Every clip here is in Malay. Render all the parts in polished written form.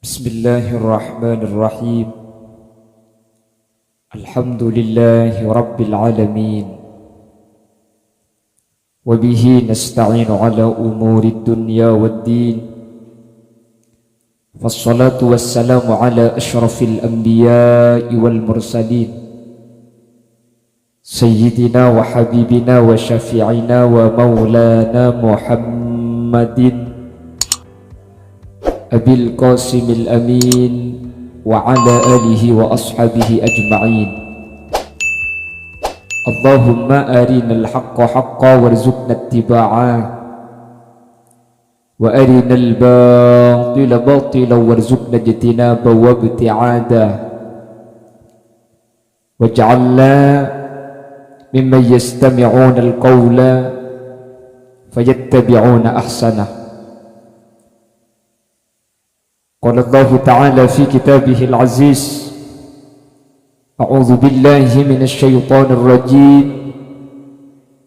Bismillahirrahmanirrahim. Alhamdulillahi rabbil alamin. Wa bihi nasta'inu ala umuri dunya waddin. Wassalatu wassalamu ala ashrafil anbiya'i wal mursalin, sayyidina wa habibina wa syafi'ina wa maulana Muhammadin Abil Qasimil Amin wa ala alihi wa ashabihi ajma'in. Allahumma arinal haqqa haqqa warzuqna ittiba'ah wa arinal batila batila warzuqna ijtinaba wa ibti'ada waj'alna mimman yastami'una al-qawla fayattabi'una ahsanah. Qala Allahu ta'ala fi kitabihil aziz, a'udzu billahi minasy syaithanir rajim.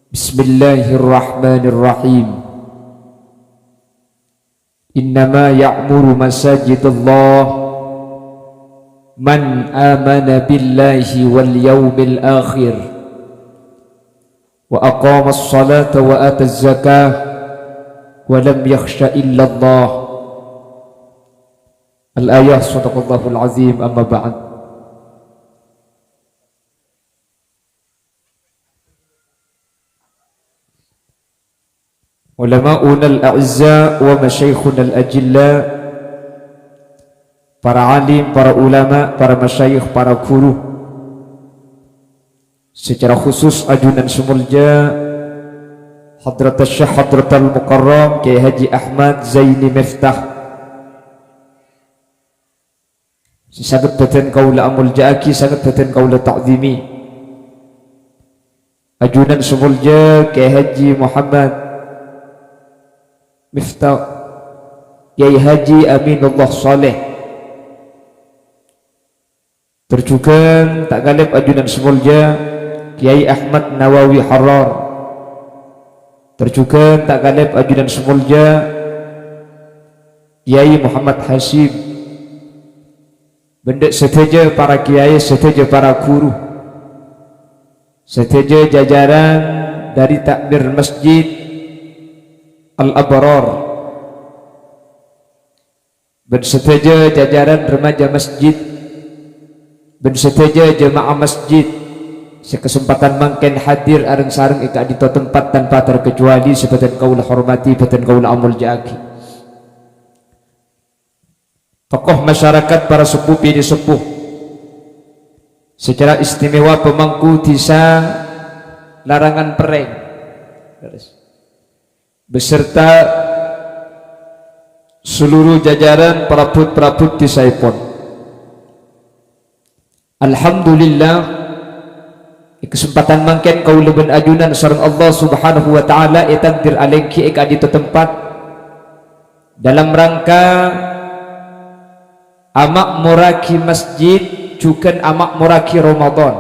Bismillahirrahmanirrahim. Innama ya'muru masajidallah man amana billahi wal yawmil akhir wa aqama as-salata wa ata az-zakah wa lam yakhsha illa Allah. Al-ayah, sadaqallahul azim, amma ba'd. Ulama'una al-a'izza wa masyayikhuna al-ajilla, para alim, para ulama, para masyayikh, para guru, secara khusus ajunan semulja Hadrat Syekh Hadratul Mukarram Kiai Haji Ahmad Zaini Miftah, sangat badan kaula amul ja'aki, sangat badan kaula ta'zimi. Ajunan semulja Kiai Haji Muhammad Miftah Kiai Haji Aminullah Saleh, terjugan tak galib ajunan semulja Kiai Ahmad Nawawi Harar, terjugan tak galib ajunan semulja Kiai Muhammad Hasib. Benda seteja para kiai, seteja para guru, seteja jajaran dari takmir Masjid Al-Abrar, ben seteja jajaran remaja masjid, ben seteja jemaah masjid, sekesempatan mangken hadir areng sareng ika di tempat tanpa terkecuali sebadan kaula hormati, badan kaula amul ja'aki. Tokoh masyarakat, para sepuh bini sepuh, secara istimewa pemangku desa Larangan Pereng beserta seluruh jajaran perabot-perabot desa ipon. Alhamdulillah, kesempatan mangken kaula ben ajunan sareng Allah Subhanahu wa taala takdir alengki eka di tempat dalam rangka amak muraki masjid juga amak muraki Ramadan.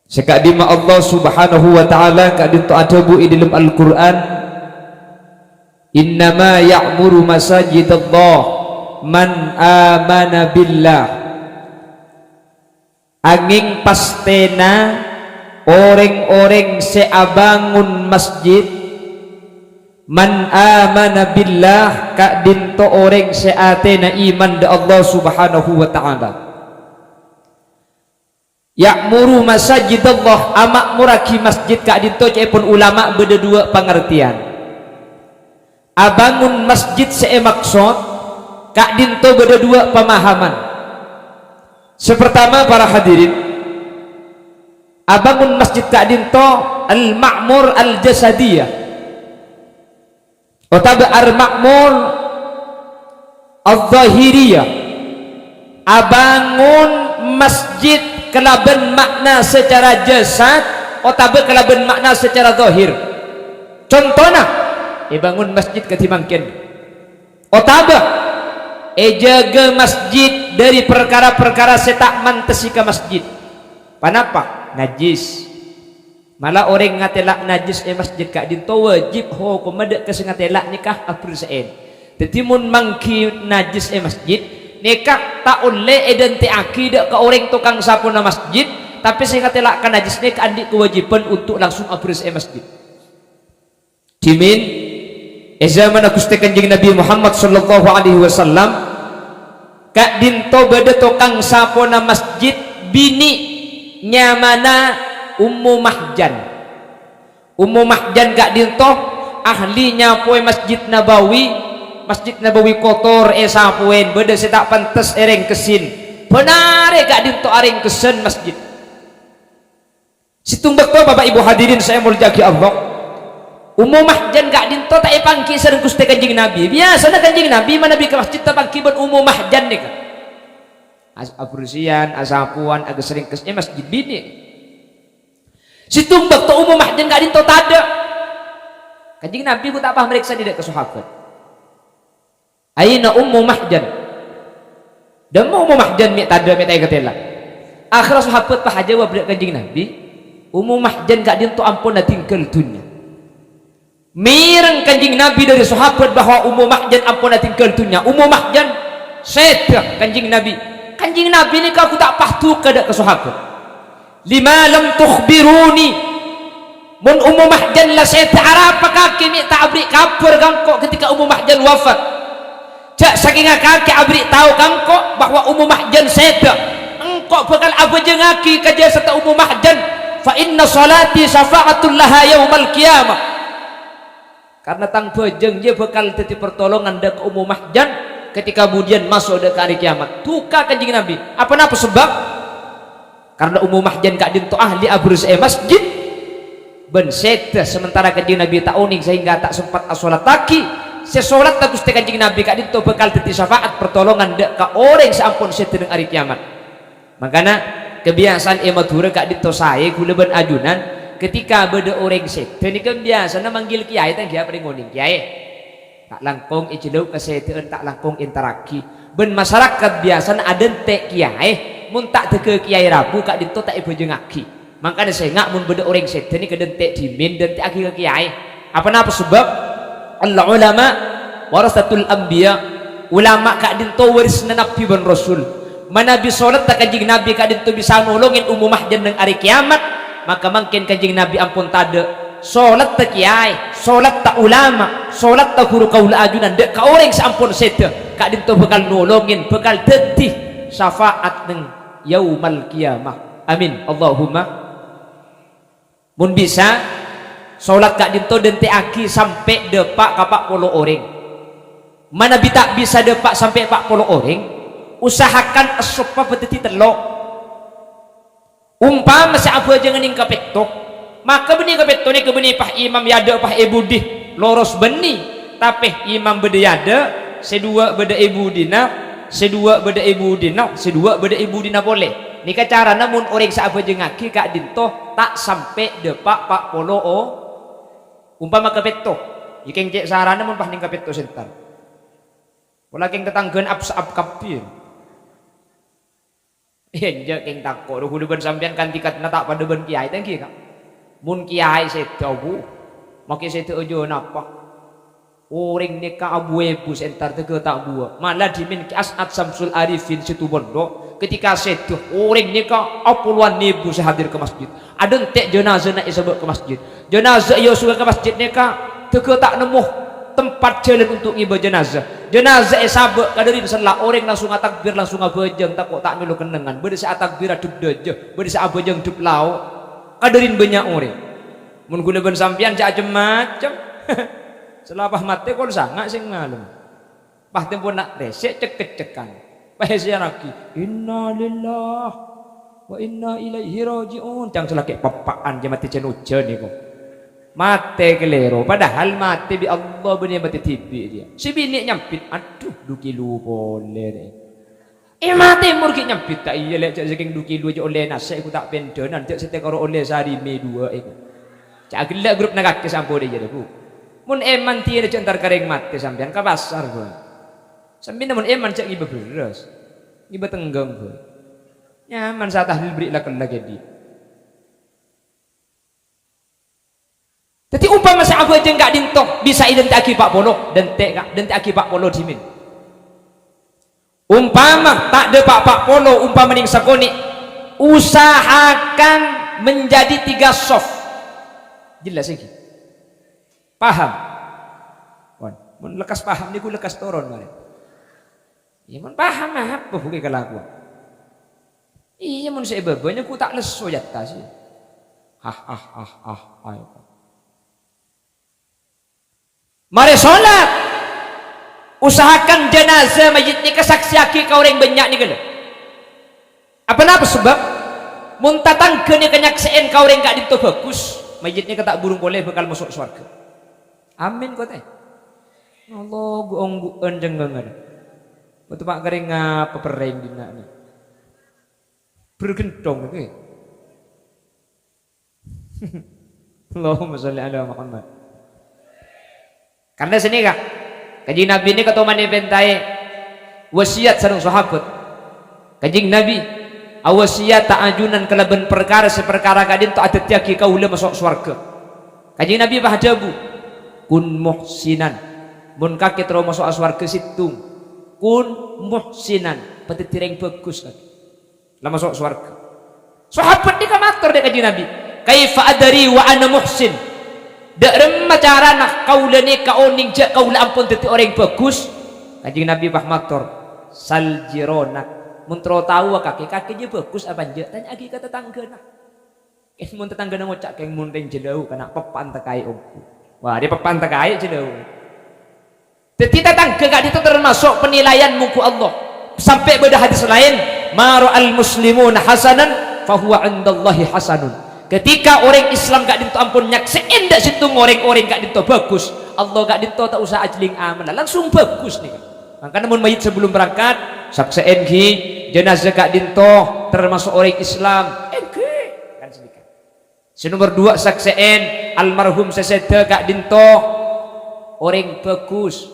Sekadima Allah Subhanahu wa taala kadinto adabu di dalam Al-Qur'an, innama ya'muru masajidallah man amana billah. Angin pastena orang-orang seabangun masjid, man amana billah, kak dinto orang seatena iman da Allah Subhanahu wa taala. Ya'muru masajidallah, amak muraki masjid, kak dinto cepun ulama beda dua pengertian. Abangun masjid seemaksud, kak dinto beda dua pemahaman. Sepertama para hadirin, abangun masjid kak dinto al-ma'mur al-jasadiyah, otabe ar-ma'mur al-zahiriyah. Abangun masjid kelaban makna secara jasad, otabe kelaban makna secara zahir. Contohnya bangun masjid ketimangken, otabe jaga masjid dari perkara-perkara setak mantesi ke masjid. Panapa? Najis. Malah orang ngatelak najis masjid kak dinto wajib hukum ada kesengatela nikah april sein. Jadi mun mangki najis masjid neka tak oleh identi akidah ke orang tukang sapu na masjid, tapi saya katelak kan najis neka andi kewajiban untuk langsung abres masjid. Dimin zaman Gusti Kanjeng Nabi Muhammad sallallahu alaihi wasallam kak dinto beda tukang sapu na masjid bini nyamana Ummu Mahjan. Ummu Mahjan kak dinto ahli nyapoe Masjid Nabawi kotor sapuen beda saya tak pantas ereng kesin benar gak dinto areng kesen masjid situmbak to Bapak Ibu hadirin saya muljaki Allah. Ummu Mahjan gak dinto tak ipangki sareng Gusti Kanjeng Nabi biasa na Kanjeng Nabi mana nabi ke masjid tak pangki ban Ummu Mahjan nika abursian asapuan agak sering kesnya masjid bini situmbak to Ummu Mahjan gak dinto tada Kanjeng Nabi ku tak paham meriksa tidak ke sahabat. Aina Ummu Mahjan dan Ummu Mahjan mi tada mi tay ketela akhirnya sahabat pa haja wa budak Kanjeng Nabi Ummu Mahjan gak dinto ampun na tinggal dunia mireng Kanjeng Nabi dari sahabat bahwa Ummu Mahjan ampun na tinggal dunia. Ummu Mahjan setra Kanjeng Nabi ni aku tak pahtu kada ke sahabat lima lam tukhbiruni mun Ummu Mahjan la setra arapa kaki mi tak abri kabar gangko ketika Ummu Mahjan wafat jak saking kaki abri tahu kangko bahwa Ummu Mahjan seda engkau bakal abajeng aki kaja serta Ummu Mahjan fa inna salati syafa'atul laha yaumal qiyamah karena tang bajeng dia bakal jadi pertolongan dak Ummu Mahjan ketika kemudian masuk dak hari kiamat tuka Kanjeng Nabi apa napa sebab karena Ummu Mahjan gak dinto ahli abrus masjid ben seda sementara Kanjeng Nabi tak uning sehingga tak sempat salat taki sesolat tak Gusti Kanjeng Nabi kak dinto bakal dadi syafaat pertolongan dek ka orang sampun sedeng hari kiamat. Makanya kebiasaan madura kak dinto sae kula ben ajunan ketika beda orang sedeng ni kebiasaan manggil kiai tang dia paling ngoning kiai tak langkung ijeluk kesedean tak langkung interaki ben masyarakat biasa ada tek kiai mun tak teke kiai rabu kak dinto tak ibu jengaki. Makanya saya ngak mun beda orang sedeng ni kedentek dimin dan tak ke kiai apa napa sebab Allah ulama warasatul anbiya ulama kak dinto warisna nabi ban rasul mana bi salat tak Kanjeng Nabi kak dinto bisa nolongin Ummu Mahjan nang hari kiamat maka mungkin Kanjeng Nabi ampun tada salat tak kiai salat tak ulama salat tak guru kaula ajunan dek ka orang sampun seda kak dinto bakal nolongin bakal dadi syafaat nang yaumal kiamah amin Allahumma mun bisa sholat kak dinto dente aki sampai depak kapak polo orang mana tak bisa depak sampai 40 orang usahakan asopa beteti telok umpama sa abu aja ngening kapetok maka benih kapetok ni kebeni pah imam yada pah ebudi loros benih tapi imam beda yada sedua beda ebudina sedua beda ebudina sedua beda ebudina boleh ni cara namun orang sa abu aja ngaki kak dinto tak sampai depak 40 oh umpama kapeto ikeng cek sarana mun pahning kapeto sentar wala keng tetanggan apsap kapir enje keng takko kudu ben sampean kan tikat na tak pada ben kiai tangki kak mun kiai seto bu make seto ojo napa orang neka abu ebu sentar tege tak buah malah dimin ki As'ad Samsul Arifin situ bondo ketika seto orang neka puluhan ribu sehadir ke masjid ada entek jenazah nak isabak ke masjid jenazah ia suka ke masjid neka tege tak nemu tempat jalan untuk ibadah jenazah isabak kadari besalah orang langsung takbir langsung abajeng tak kok tak melu kenengan beda saat takbir adub deje beda saat abajeng dub lau kadarin banyak orang mun guna ben sampean cak macam selapah mati kol sangat sing ngalem pah tempun nak resek cek-cekan pah sia lagi inna lillah wa inna ilaihi rajiun jang selake papaan je mati cenut ujan niku mate kelero padahal mati bi Allah benih mati tibi dia si bini nyampit aduh duki lu boleh mati murki nyampit tak iya lek saking duki lu je oleh nase aku tak pendenan cak sete karo oleh sari me 2 iku cak gelak grup nak sampo dia jadi bu mun eman tiada centar kareng mati sampean ka pasar bu sampean mun eman cak iba beres iba tenggang bu nyaman saat tahlil beri lah kelak jadi Jadi umpama sahabat aja enggak dintok bisa identik aki 40 dan tak aki 40 dimin. Umpama tak ada 40 umpama ning sakoni usahakan menjadi 3 soft. Jelas iki. Paham? Mun lekas paham niku lekas turun mari. Ya mun paham apa bukan kelakuan. Iya mun saya banyak ku tak leso jatah sih. Ayo. Mari sholat. Usahakan jenazah mayit ni kesaksiaki kau orang banyak ni kalau. Apa sebab? Mun tatang kene kenyaksaan kau orang gak dito bagus, mayit ni ketak burung boleh bakal masuk surga. Amin kau teh. Allah guong jenengan. Betul pak kering ngapa pereng dina ni. Bergentong ke. Allahumma sholli ala Muhammad. Karena sini kak Kanjeng Nabi ini ketua mani pentai wasiat sareng sahabat. Kanjeng Nabi awasiat ta'ajunan kelaban perkara seperkara kadin tak ada tiaki kaula masuk surga. Kanjeng Nabi bahjabu kun muhsinan mun kaki terus masuk surga situng kun muhsinan petitireng bagus kaki lah masuk surga. Sahabat ni kamator dek Kanjeng Nabi kaifa adari wa ana muhsin. Dak remah cara nak kaula ni kauning jak kaula ampun dadi orang bagus. Kanjeng Nabi bahmator saljironak mun tro tahu kaki je bagus apa je tanya agi kata tetangga nak. Mun tetangga nak ngocak keng mun ring jelau kana pepan tekai omku. Wah dia pepan tekai jelau. Dadi tetangga gak itu termasuk penilaian muku Allah. Sampai pada hadis lain maro al muslimun hasanan fahuwa indallahi hasanun. Ketika orang Islam gak dinto ampun nyaksein dak situ orang-orang gak dinto bagus, Allah gak dinto tak usah ajling amal langsung bagus nih. Makanya mun mayit sebelum berangkat saksein ki jenazah gak dinto termasuk orang Islam. Kan sedikit. Nomor 2 saksein almarhum seseda gak dinto orang bagus.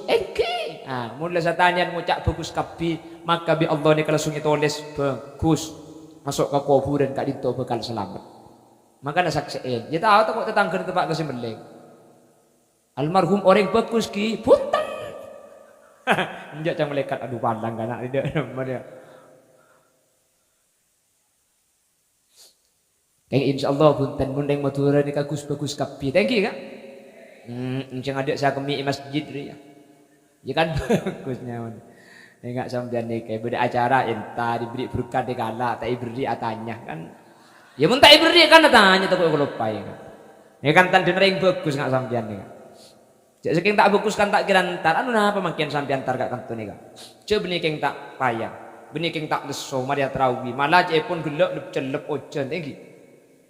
Mun saya tanya ngucap bagus kabi maka bi Allah ni kalau sungi tulis bagus masuk ke kuburan gak dinto bakal selamat. Maka ada saksiin. Dia tahu tak kok tetangga tempat kasih meleng. Almarhum orang bagus ki punten. Njak cang melekat aduh pandang kan ada dia. Kayak insyaallah punten mundeng Madura ni bagus kapi. Thank you kak. Encang ada saya kemi masjid dia. Ya kan bagusnya. Enggak sampean ni kayak beda acara entah diberi berkah dikala tak diberi atanya kan. Ya mun tak ibri kan tanya tak kok lupa ya kan. Ya kan tanda ring bagus enggak sampean nih. Cek saking tak bagus kan tak kira entar anu napa makin sampean entar gak kantu nih kan. Cek benih keng tak payah. Benih keng tak leso maria terawi. Malah cek pun gelek celep ojen tinggi.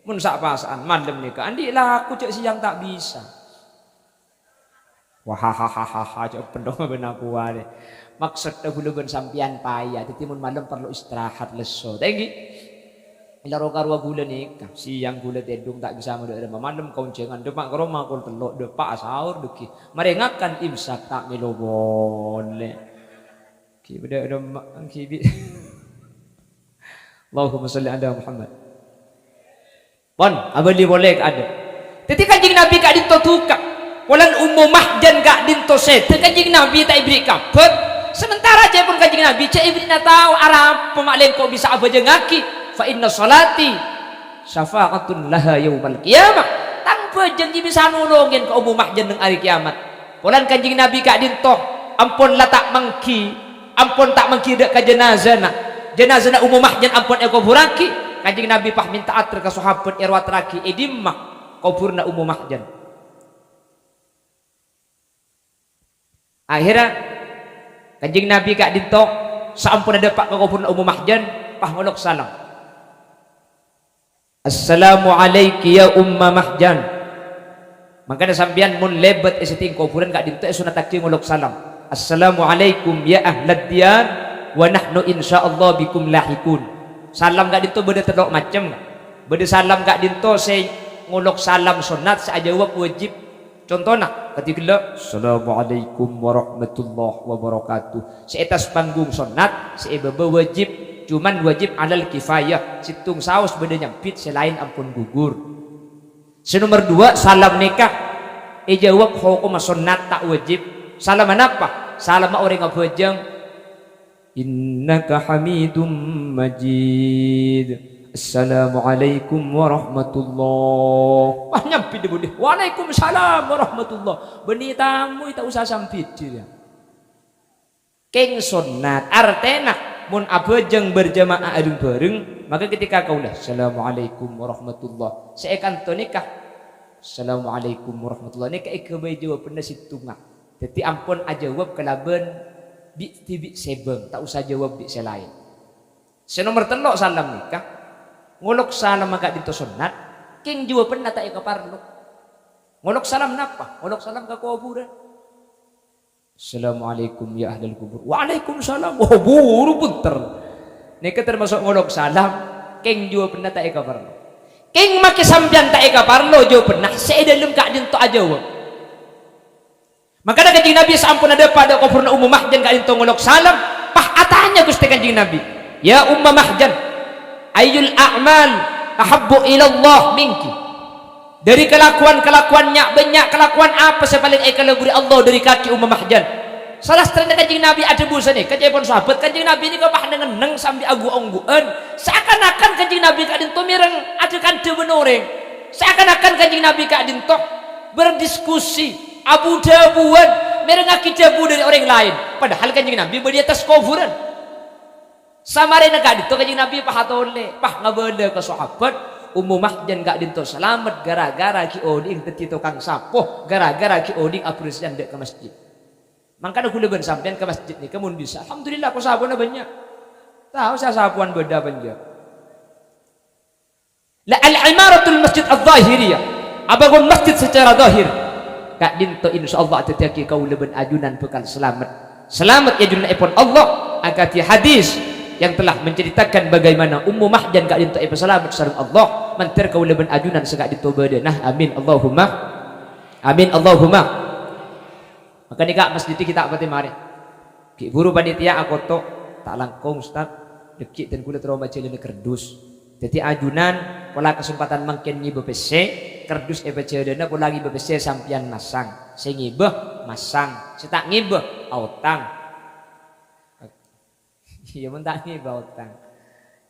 Mun sak pasaan malam nih kan andi lah aku cek siang tak bisa. Wah cek pendong ben aku wae. Maksud dahulu ben sampean payah. Dadi mun malam perlu istirahat leso. Tinggi. Ilaro karwa gula nikah siang gula tedung tak bisa muda ada malam kau jangan depak ke rumah kau telok depak sahur duki merengakan imsak tak melo boleh ki beda ada ki Allahumma sholli ala Muhammad pon abali boleh ada teti kanjing Nabi kak dinto tukak walan ummu mahjan kak dinto set kanjing Nabi tak ibri kapet sementara aja pun kanjing Nabi cek ibri na tahu arah pemaklen kau bisa apa je ngaki fa inna salati syafa'atun laha yaumal qiyamah tanpa janji bisa nolongin ke umum mahjan nang hari kiamat polan kanjing Nabi kak dinto ampun lah tak mangki ampun tak mangki dek ka jenazah umum mahjan ampun eko buraki kanjing Nabi pah minta atur ke sahabat irwat raki edimah kuburna umum mahjan akhirnya kanjing Nabi kak dinto sampun ada pak ke kuburna umum mahjan pah ngolok salam Assalamualaikum ya umma mahjan. Makanya sambian mun lebet eseting kuburan kak dinto sunat takji ngolok salam. Assalamualaikum ya ahlad diyar wa nahnu insyaallah bikum lahikun. Salam kak dinto beda telok macam. Beda salam kak dinto saya ngolok salam sunat saya jawab wajib. Contohnya ketika Assalamualaikum warahmatullahi wabarakatuh. Seatas panggung sunat saya wajib cuman wajib alal kifayah situng saus beda nyampit selain ampun gugur. Nomor 2 salam nikah jawab hukum sunnat tak wajib. Salam apa? Salam orang ngabejeng innaka hamidum majid. Assalamualaikum warahmatullah. Wah nyampi dia boleh. Waalaikumsalam warahmatullah. Benih tamu tak usah sampit dia. Keng sunnat artena mun abejeng berjamaah adung bareng, maka ketika kau lah assalamualaikum warahmatullah. Seekan to nikah. Assalamualaikum warahmatullah. Nikah ikebay jawab pernah situngah. Jadi ampun ajawab kelaban bi tibi sebeng, tak usah jawab bi selain. Senomor telok salam nikah. Ngolok salam maka dito sunnat king jawaban na tayo kaparlo. Ngolok salam napa? Ngolok salam ka kuburan. Assalamualaikum ya ahlal kubur. Waalaikumsalam. Oh buru punter. Nika termasuk ngolok salam king jawaban na tayo kaparlo. King makisambian tayo kaparlo jawaban na sa idalum ka din to ajawab. Maka na kanjing Nabi sampun ada pada kubur na Ummu Mahjan ka din to ngolok salam. Atanya Gusti kanjing Nabi. Ya Ummu Mahjan ayyul a'mal ahabbu ilallah minki. Dari kelakuan-kelakuannya banyak kelakuan apa yang paling ikalaguri Allah dari kaki Ummu Mahjan. Salah satu kanjing Nabi ada busa nih kajepon sahabat kanjing Nabi ini kapah dengan neng sambil agu-angguan seakan-akan kanjing Nabi kadin to mireng ada kante benoreng seakan-akan kanjing Nabi kadin to berdiskusi abu-dabuan mireng akidabu dari orang lain padahal kanjing Nabi berdi atas kuburan. Samare na gak dito kanjing Nabi pahatole pah ngabala ka sahabat Ummu Mahjan gak dito selamat gara-gara ki oding teti tukang sapoh gara-gara ki oding apresian dek ke masjid. Mangkana kula ben sampean ke masjid ni kemun bisa. Alhamdulillah ko sabona banyak. Tahu saya sapuan beda banja. La al-imaratul masjid adh-dhahiriyah. Abagun masjid secara zahir. Gak dito insyaallah teteki kau leben ajunan bekal selamat. Selamat ya junan ipun Allah akati hadis yang telah menceritakan bagaimana Ummu Mahjan gak dinto selamat sareng Allah mantir kau leben ajunan segak dinto badanah amin Allahumma amin Allahumma. Maka ni kak masjid kita apa mari ki buru panitia aku to tak langkung ustaz dekik dan kula trauma celene kerdus jadi ajunan pola kesempatan mangken nyi BPC kerdus cedena pola lagi BPC sampian masang sing ngibeh masang setak ngibeh autang. Ya mentangi bautang.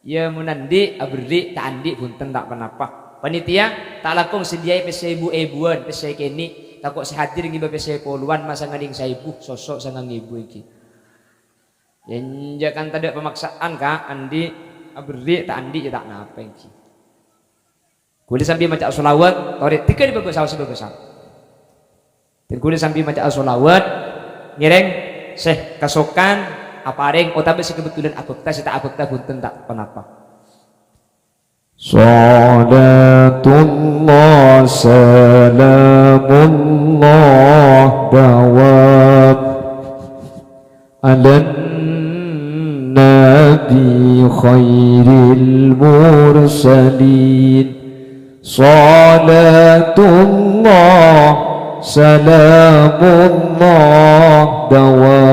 Ya menandi aberdi tak andi punten tak penapa. Panitia tak lakong sediai pese ibu-ibuan pese kini takut sehadir ngiba pese poluan masa ngading saibu sosok sangang ibu iki. Yang jangan tak ada pemaksaan ka andi aberdi tak andi ya tak napa iki. Kulit sambil maca sholawat toret tiga di bagus sebagus. Dan kulit sambil maca sholawat ngireng seh kasokan apareng otabe kebetulan abekta sita abekta punten tak penapa. Salatullah salamullah dawab ala nabi khairil mursalin. Salatullah salamullah dawab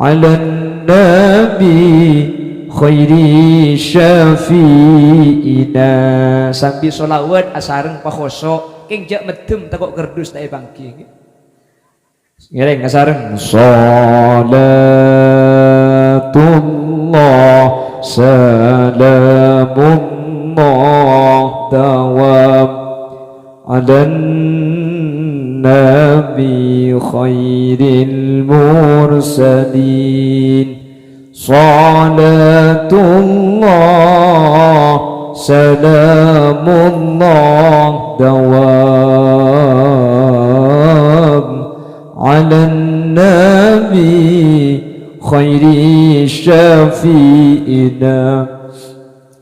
ala nabi khairi syafi'ina. Sambil solawat asareng pakhoso king jak medem takok kerdus tak bangki ngereng asareng salatullah salamullah dawam ala nabi khairil mursalin. Salatullah salamullah dawam ala nabi khairi syafi'ina.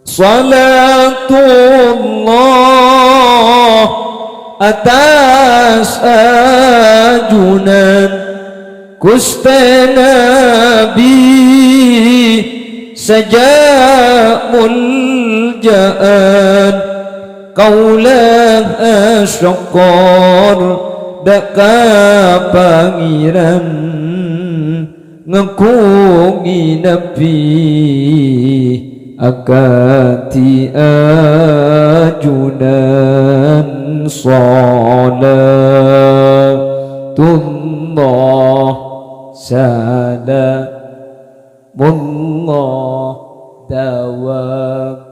Salatullah atas ajunan Gusti Nabi sejak muljaan kaulah asyakor daka pangiran ngakungi Nabi akati ajunan salatullah salamullah dawam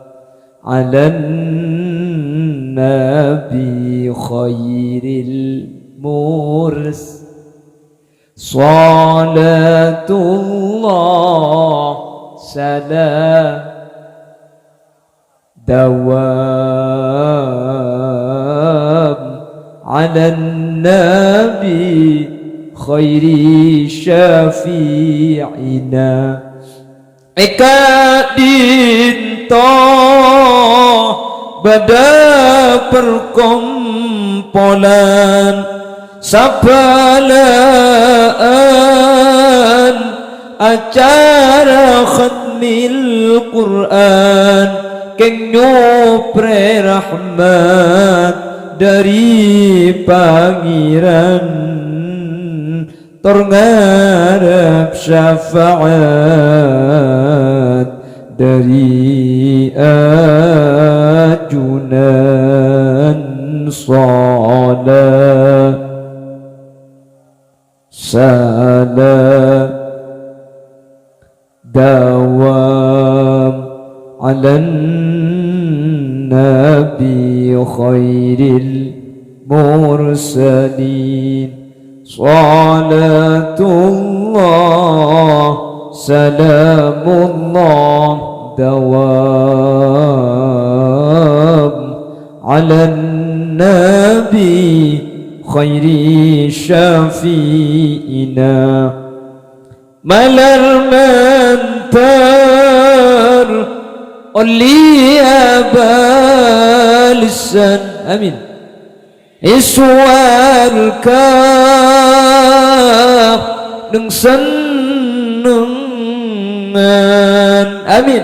ala nabi khairil murs salatullah salam dawam ala nabi khairi syafi'ina eka dinto pada perkumpulan sabalaan acara khatmil Quran keng nyupre rahmat dari pangeran tor ngarep syafaat dari ajunan salat salam dawam ala nabi khairil mursalin salatullah salamullah dawam ala nabi khairi syafi'ina malar mentar oleh abalisan amin iswalka neng senengan amin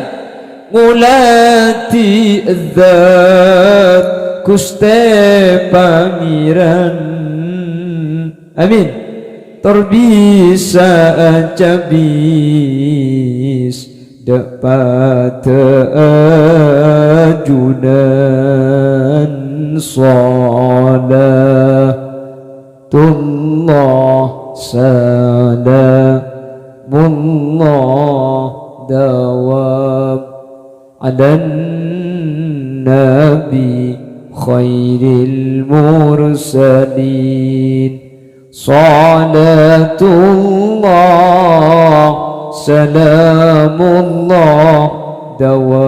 ngulati zat kuste pangeran amin terbisa cabis dapat ajunan salatullah salamullah dawam ala nabi khairil mursalin salatullah salamullah dawam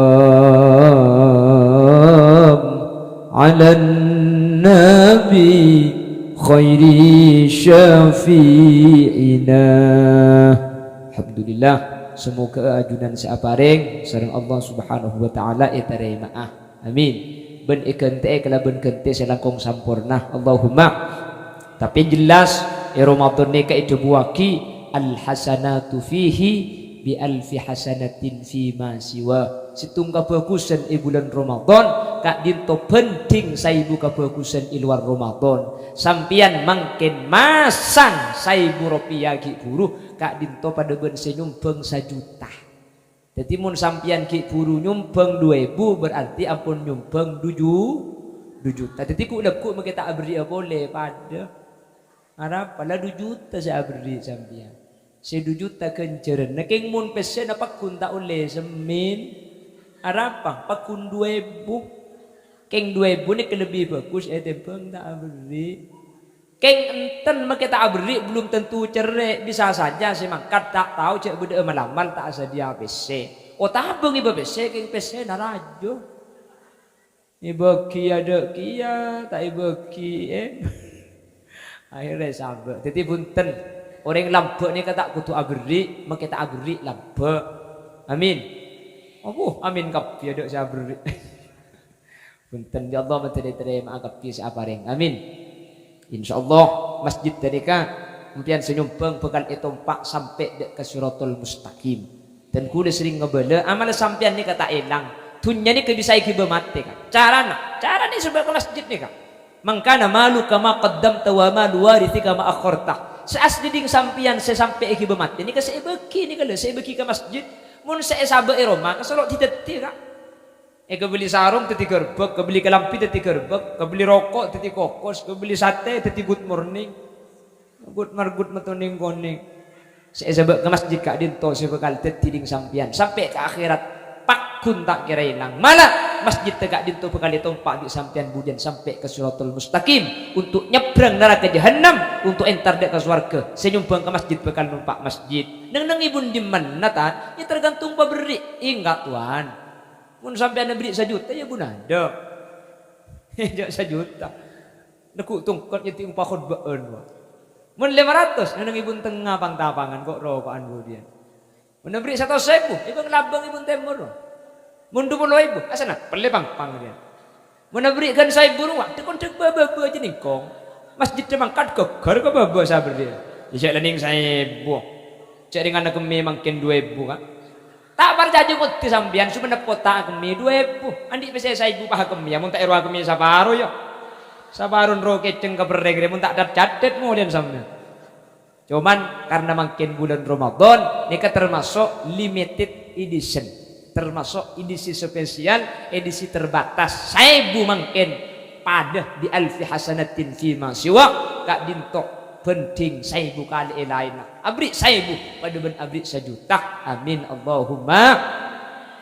ala nabi khairi syafi'ina. Alhamdulillah, semoga ajunan seaparing sareng Allah Subhanahu wa taala etaremaah amin ben ikente kala ben kente selangkung sampurna Allahumma. Tapi jelas Ramadan ni ka itu buaki al hasanatu fihi bi alfi hasanatin fi ma siwa. Situng kabagusan bulan Ramadan kak dinto penting saibu kabagusan luar Ramadan. Sampian mangkin masang saibu rupiah ki buruh kak dinto pada ben senyumbang 1 juta. Jadi mun sampian ki buru nyumbang 2.000 berarti ampun nyumbang 7 juta. Jadi ku lekuk kita abri boleh pada Arab pala 2 juta saya abri sampian. 2 juta kenceran. Nakeng mun pesen apa kun tak oleh semin. Arab pakun 2.000. Keng 2.000 ni kelebih bagus tempeng tak abri. Keng enten makita abri belum tentu cerai, bisa saja si mangkat tak tahu cek beda malamal tak sedia PC. Oh tabung iba PC keng PC narajo. Iba kia ada kia tak iba ki akhirnya sabar. Jadi punten orang lambe ni kata kutu abri makita abri lambe. Amin. Oh amin kapi ada si abri. Punten ya Allah terima kapi si apareng. Amin. InsyaAllah masjid tadika mungkin senyumbang bekal itu pak sampai ke Siratul Mustaqim. Dan kuda sering ngebela amal sampian ni kata elang tunya ni kebisai kiba mati kan. Cara ni sebagai masjid ni kan. Mangkana malu kama qaddamta wa malu warithi kama akharta. Seas diding sampian sesampai kiba mati ni ka seibeki ni kala seibeki ke masjid Mun sabe Roma keselok dideti kak. Kebeli sarung teti gerbek, kebeli kelampi teti gerbek, kebeli rokok teti kokos, kebeli sate teti good morning. Good metuning koning. Sabe ke masjid kak dinto sebekal teti ding sampian sampai ke akhirat pakun tak kira hilang. Malah masjid tegak dinto bekal tompak di sampian budian sampai ke Siratul Mustaqim untuk nyebrang neraka jahanam untuk entar dek ke surga. Senyumbang ke masjid bekal numpak masjid. Neng ibun di mana tan? Ya tergantung pemberi. Enggak tuan. Mun sampai anda beri 1 juta ya bun ada. Ya 1 juta. Nekuk tungkot nyeti umpah khutbaan. Mun 500 neng ibun tengah pang-tapangan kok rokokan budian. Mun beri 100.000 ibun labang ibun temur. Mun 20.000 asana pele pang dia. Mun berikan 1.000 ruang tekon cek baba aja ningkong. Masjid cemang kad gegar ke baba sabar dia. Isek lening 1.000. Cek dengan kemi mangkin 2.000 kan. Tak percaya kok di sampean sumenep kota kemi 2.000. Andi pese 1.000 pah kemi mun tak ero kemi saparo yo. Sabarun ro keceng kebereng mun tak cadet moden sampean. Cuman karena makin bulan Ramadan ini termasuk limited edition, termasuk edisi spesial, edisi terbatas. 1.000 makin pada di alfi hasanatin fi ma siwa kak dintok penting 1.000 kali lain. Abri 1.000 pada ben abri 1 juta. Amin Allahumma.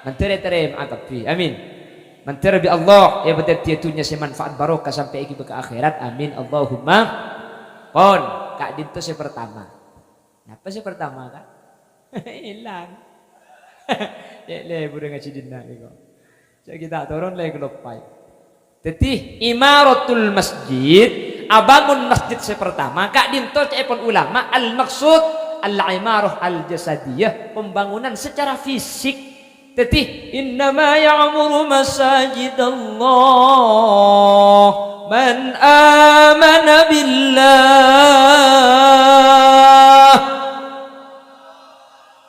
Mentere-tere agapi. Amin. Mentere bi Allah ya betul tiatunya semanfaat barokah sampai iki ke akhirat. Amin Allahumma. Pon kak dinto si pertama. Apa si pertama kan? Hilang. Le budak ngaji dina iko. Cak kita turun le kelopai. Tetih imaratul masjid, abangun masjid si pertama kak dinto cepon ulama al maksud al imarah al jasadiyah, pembangunan secara fisik. Tetih innama ya'muru masajidallah man amana billah.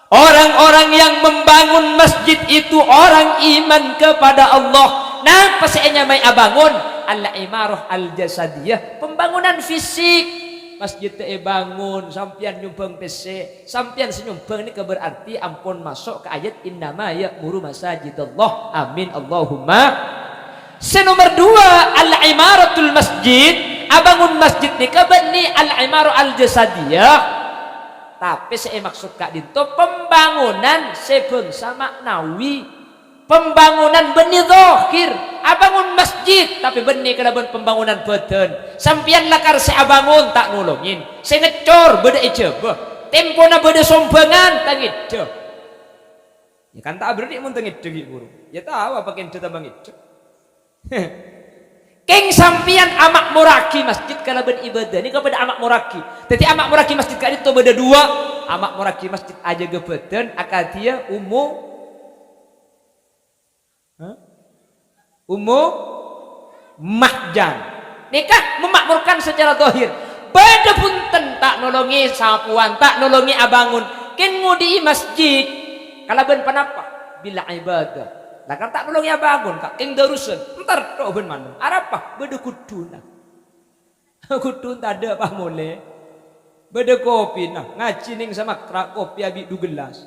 Orang-orang yang membangun masjid itu orang iman kepada Allah. Nah, pastinya may abangun al-imarah al-jasadiyah, pembangunan fisik. Masjid teh bangun, sampian nyumbang PC, sampian senyumbang ini berarti ampun masuk ke ayat innama ya'muru masajidallah. Amin Allahumma. Senomor 2 al-imaratul masjid, abangun masjid ni kabani al-imarah al-jasadiyah. Tapi saya maksud kak dinto pembangunan sebangsa maknawi, pembangunan benih zahir. Abangun masjid tapi benih kelaban pembangunan badan. Sampian lakar saya abangun tak nolongin, saya ngecor beda ijabah, tempona beda sombangan tangit. Ya kan tak berarti mun tangit degi burung. Ya tahu apa kente tambang itu. Keng sampian amak muraki masjid kalaban ibadah ini kepada amak muraki. Jadi amak muraki masjid kali itu beda 2. Amak muraki masjid aja gebetan akadia mahjan. Nikah memakmurkan secara zahir. Beda pun tak nolongi sapuan, tak nolongi abangun. Ken ngudi masjid kalaban panapa bila ibadah. Lah kan tak nolongi abangun kak ken darusan. Entar tok ben manung. Arapa beda kuduna. Kudun tak ada apa mole. Beda kopi nah ngaji ning sama krak kopi abi 2 gelas.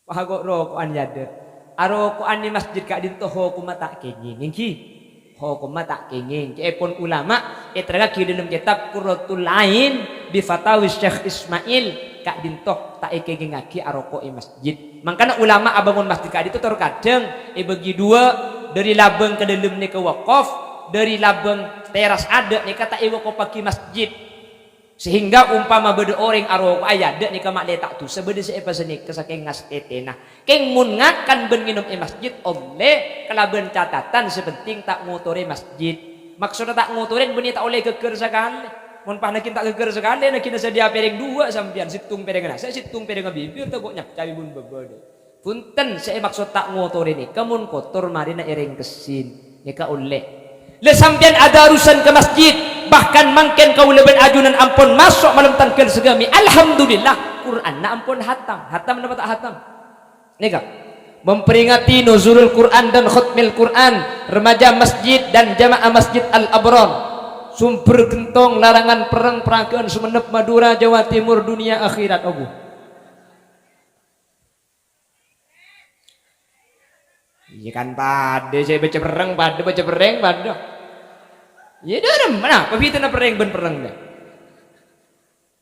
Pahagok rokokan yade. Arokokan di masjid kak dinto hukum tak kenging ki. Hukum tak kenging. Cepon ulama terangake dalam kitab Qurratul Ain bi fatawi Syekh Ismail kak dinto tak kenging ngaki aroko masjid. Makanya ulama abangun masjid kak itu terkadang bagi 2 dari labeng ke dalam ni ke wakaf, dari labeng teras ada ni kata wakaf pagi masjid. Sehingga umpama beda orang arok ayat dek ni kamak letak tu sebeda si apa seni kesaking ngas tetena keng mun ngakan ben minum masjid oleh kelaben catatan sepenting tak ngotori masjid. Maksudnya tak ngotorin beni tak oleh geger sekali. Mun panakin tak geger sekali nak kena sedia piring 2 sampian situng piring nasi situng piring bibir tak nyak cari bun bebede. Punten saya maksud tak ngotorin ni kamun kotor mari na iring kesin ni ka oleh. Le sampian ada urusan ke masjid bahkan mangken kau leben ajunan ampun masuk malam tangkel segami alhamdulillah Quran na ampun hatam nama tak hatam nika memperingati nuzulul Quran dan khutmil Quran remaja masjid dan jamaah masjid Al-Abrar sumber gentong larangan perang peragaan Sumenep Madura Jawa Timur dunia akhirat obu Iya kan pada saya baca perang pada baca perang pada. Ya dah mana? Tapi itu na perang ben perang dah.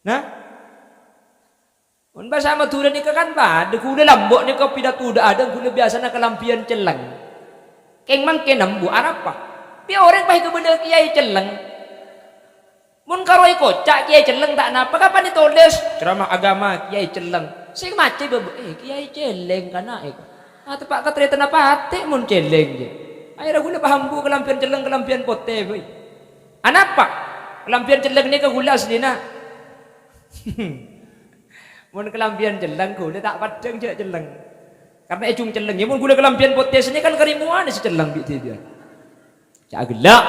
Nah, un bersama turan ni kan pada kuda lambok ni kau pidat tuda ada kuda biasa na kelampian celang. Keng mang kenam bu apa? Biar orang baik kebenar kiai celang. Mun karoi kocak kiai celang tak napa kapan ditulis ceramah agama kiai celang. Saya macam babu kiai celeng kana tepak katreta napa hati mun celeng je. Akhirnya gula paham bu kelampian celang kelampian pote boy. Anapa? Kelampian celang ni ke gula sedina. Mun kelampian celang gula tak padang je celang. Karena ecung celang ya mun gula kelampian pote sini kan kerimuan si celang bi dia. Cak gelak.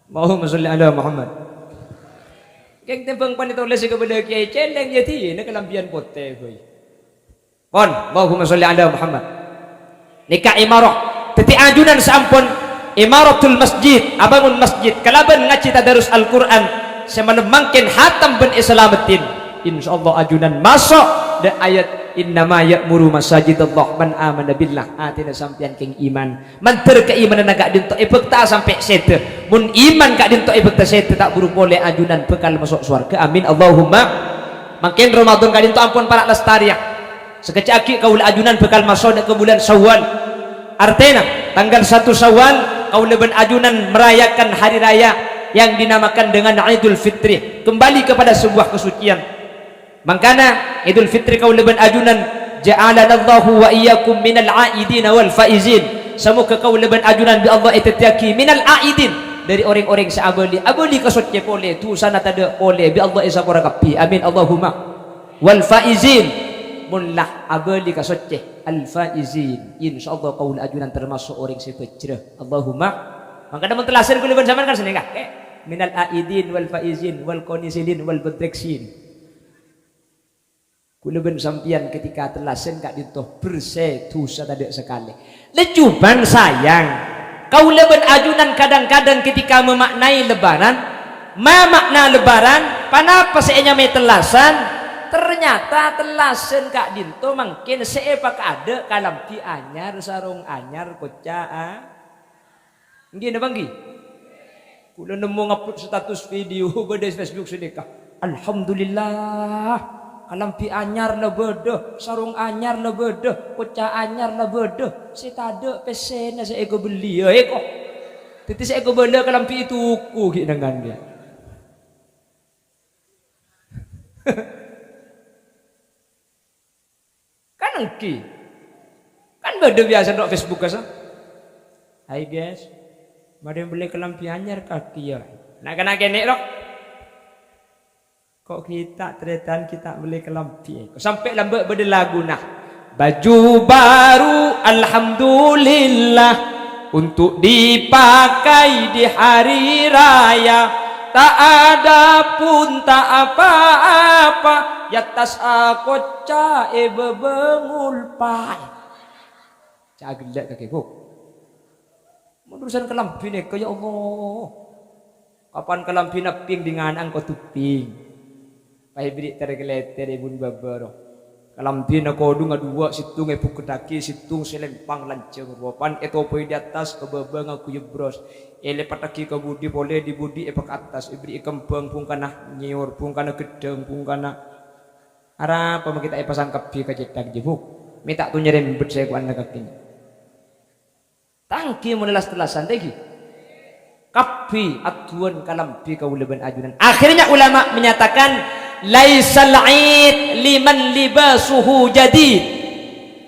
Allahumma sholli ala Muhammad. Keng tempeng pan ditulis kepada kiai celeng je ti na kelampian pote boy. Pon, Allahumma sholli ala Muhammad. Nikah imarah, teti ajunan sampun imaratul masjid, abangun masjid, kalaban ngaji tadarus Al-Qur'an, semalam mangkin hatam ben islamatin. Insyaallah ajunan masuk de ayat innama ya'muru masajidallah man amana billah. Atina sampian keng iman. Manter keimanan agak dinto ebekta sampai sete. Mun iman kak dinto ebekta sete tak buru boleh ajunan bekal masuk surga. Amin Allahumma. Makin Ramadan kak dinto ampun para lestariah. Sekecaki kau ajunan bekal masuk ke bulan Syawal. Artinya tanggal 1 Syawal kau leben ajunan merayakan hari raya yang dinamakan dengan Idul Fitri, kembali kepada sebuah kesucian. Makanya Idul Fitri kau leben ajunan ja'alanallahu wa iyyakum minal aidin wal faizin. Semoga kau leben ajunan bi Allah itatiaki minal aidin, dari orang-orang seabali abali kesuci boleh tu sana tada boleh bi Allah isa korakapi. Amin Allahumma. Wal faizin mullah abali kasoceh al-faizin, insyaallah kaul ajunan termasuk orang sepecreh. Allahumma. Maka dalam telasan kuliban zaman kan sini kah minal aidin wal faizin wal qanisilin wal badreksin. Kuliban sampian ketika telasan kak ditoh bersetu sadade sekali lecuban sayang kau leben ajunan kadang-kadang ketika memaknai lebaran makna lebaran panapa seenya me telasan. Ternyata telasen kak dinto mungkin seepak ada kalampi anyar sarung anyar kocaa gini banggi kula nemu ngupload status video pada Facebook sedekah alhamdulillah kalampi anyar la bedoh sarung anyar la bedoh kocaa anyar la bedoh si tade pesena saya ego beli kok titi saya ego beli kalampi itu ku dengan dia. Kan beda biasa dok Facebook kan? Hai guys, mari beli kelampi anyar kaki ya. Nak kena kenek dok. Kok kita tretan kita beli kelampi? Sampai lambat beda lagu nah. Baju baru alhamdulillah untuk dipakai di hari raya. Tak ada pun tak apa-apa. Ya tas akoca bebengul pai. Cagelak kaki bu. Menurusan kelampi ni ya Allah. Kapan kelampi naping dengan angko tuping. Pai beri tergelete bun babaro. Kelampi na kodu ngadua situng pukutaki situng selempang lanceng. Wapan etopoi di atas kebebeng aku jebros. Ele pataki ke budi boleh di budi epak atas. Ibri kembang pun kana nyiur pun kana gedeng pun kana ara apa kita pasang kapi ka cetak jebuk minta tu nyerem bet saya ku anda kakinya tangki menelas-telasan lagi kapi atuan kalampi ka uleban ajunan. Akhirnya ulama menyatakan laisal aid liman libasuhu jadid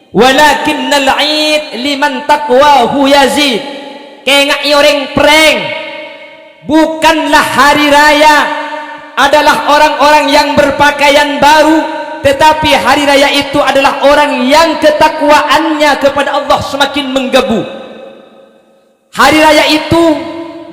walakinnal aid liman taqwahu yazid. Kengak orang pereng bukanlah hari raya adalah orang-orang yang berpakaian baru, tetapi hari raya itu adalah orang yang ketakwaannya kepada Allah semakin menggebu. Hari raya itu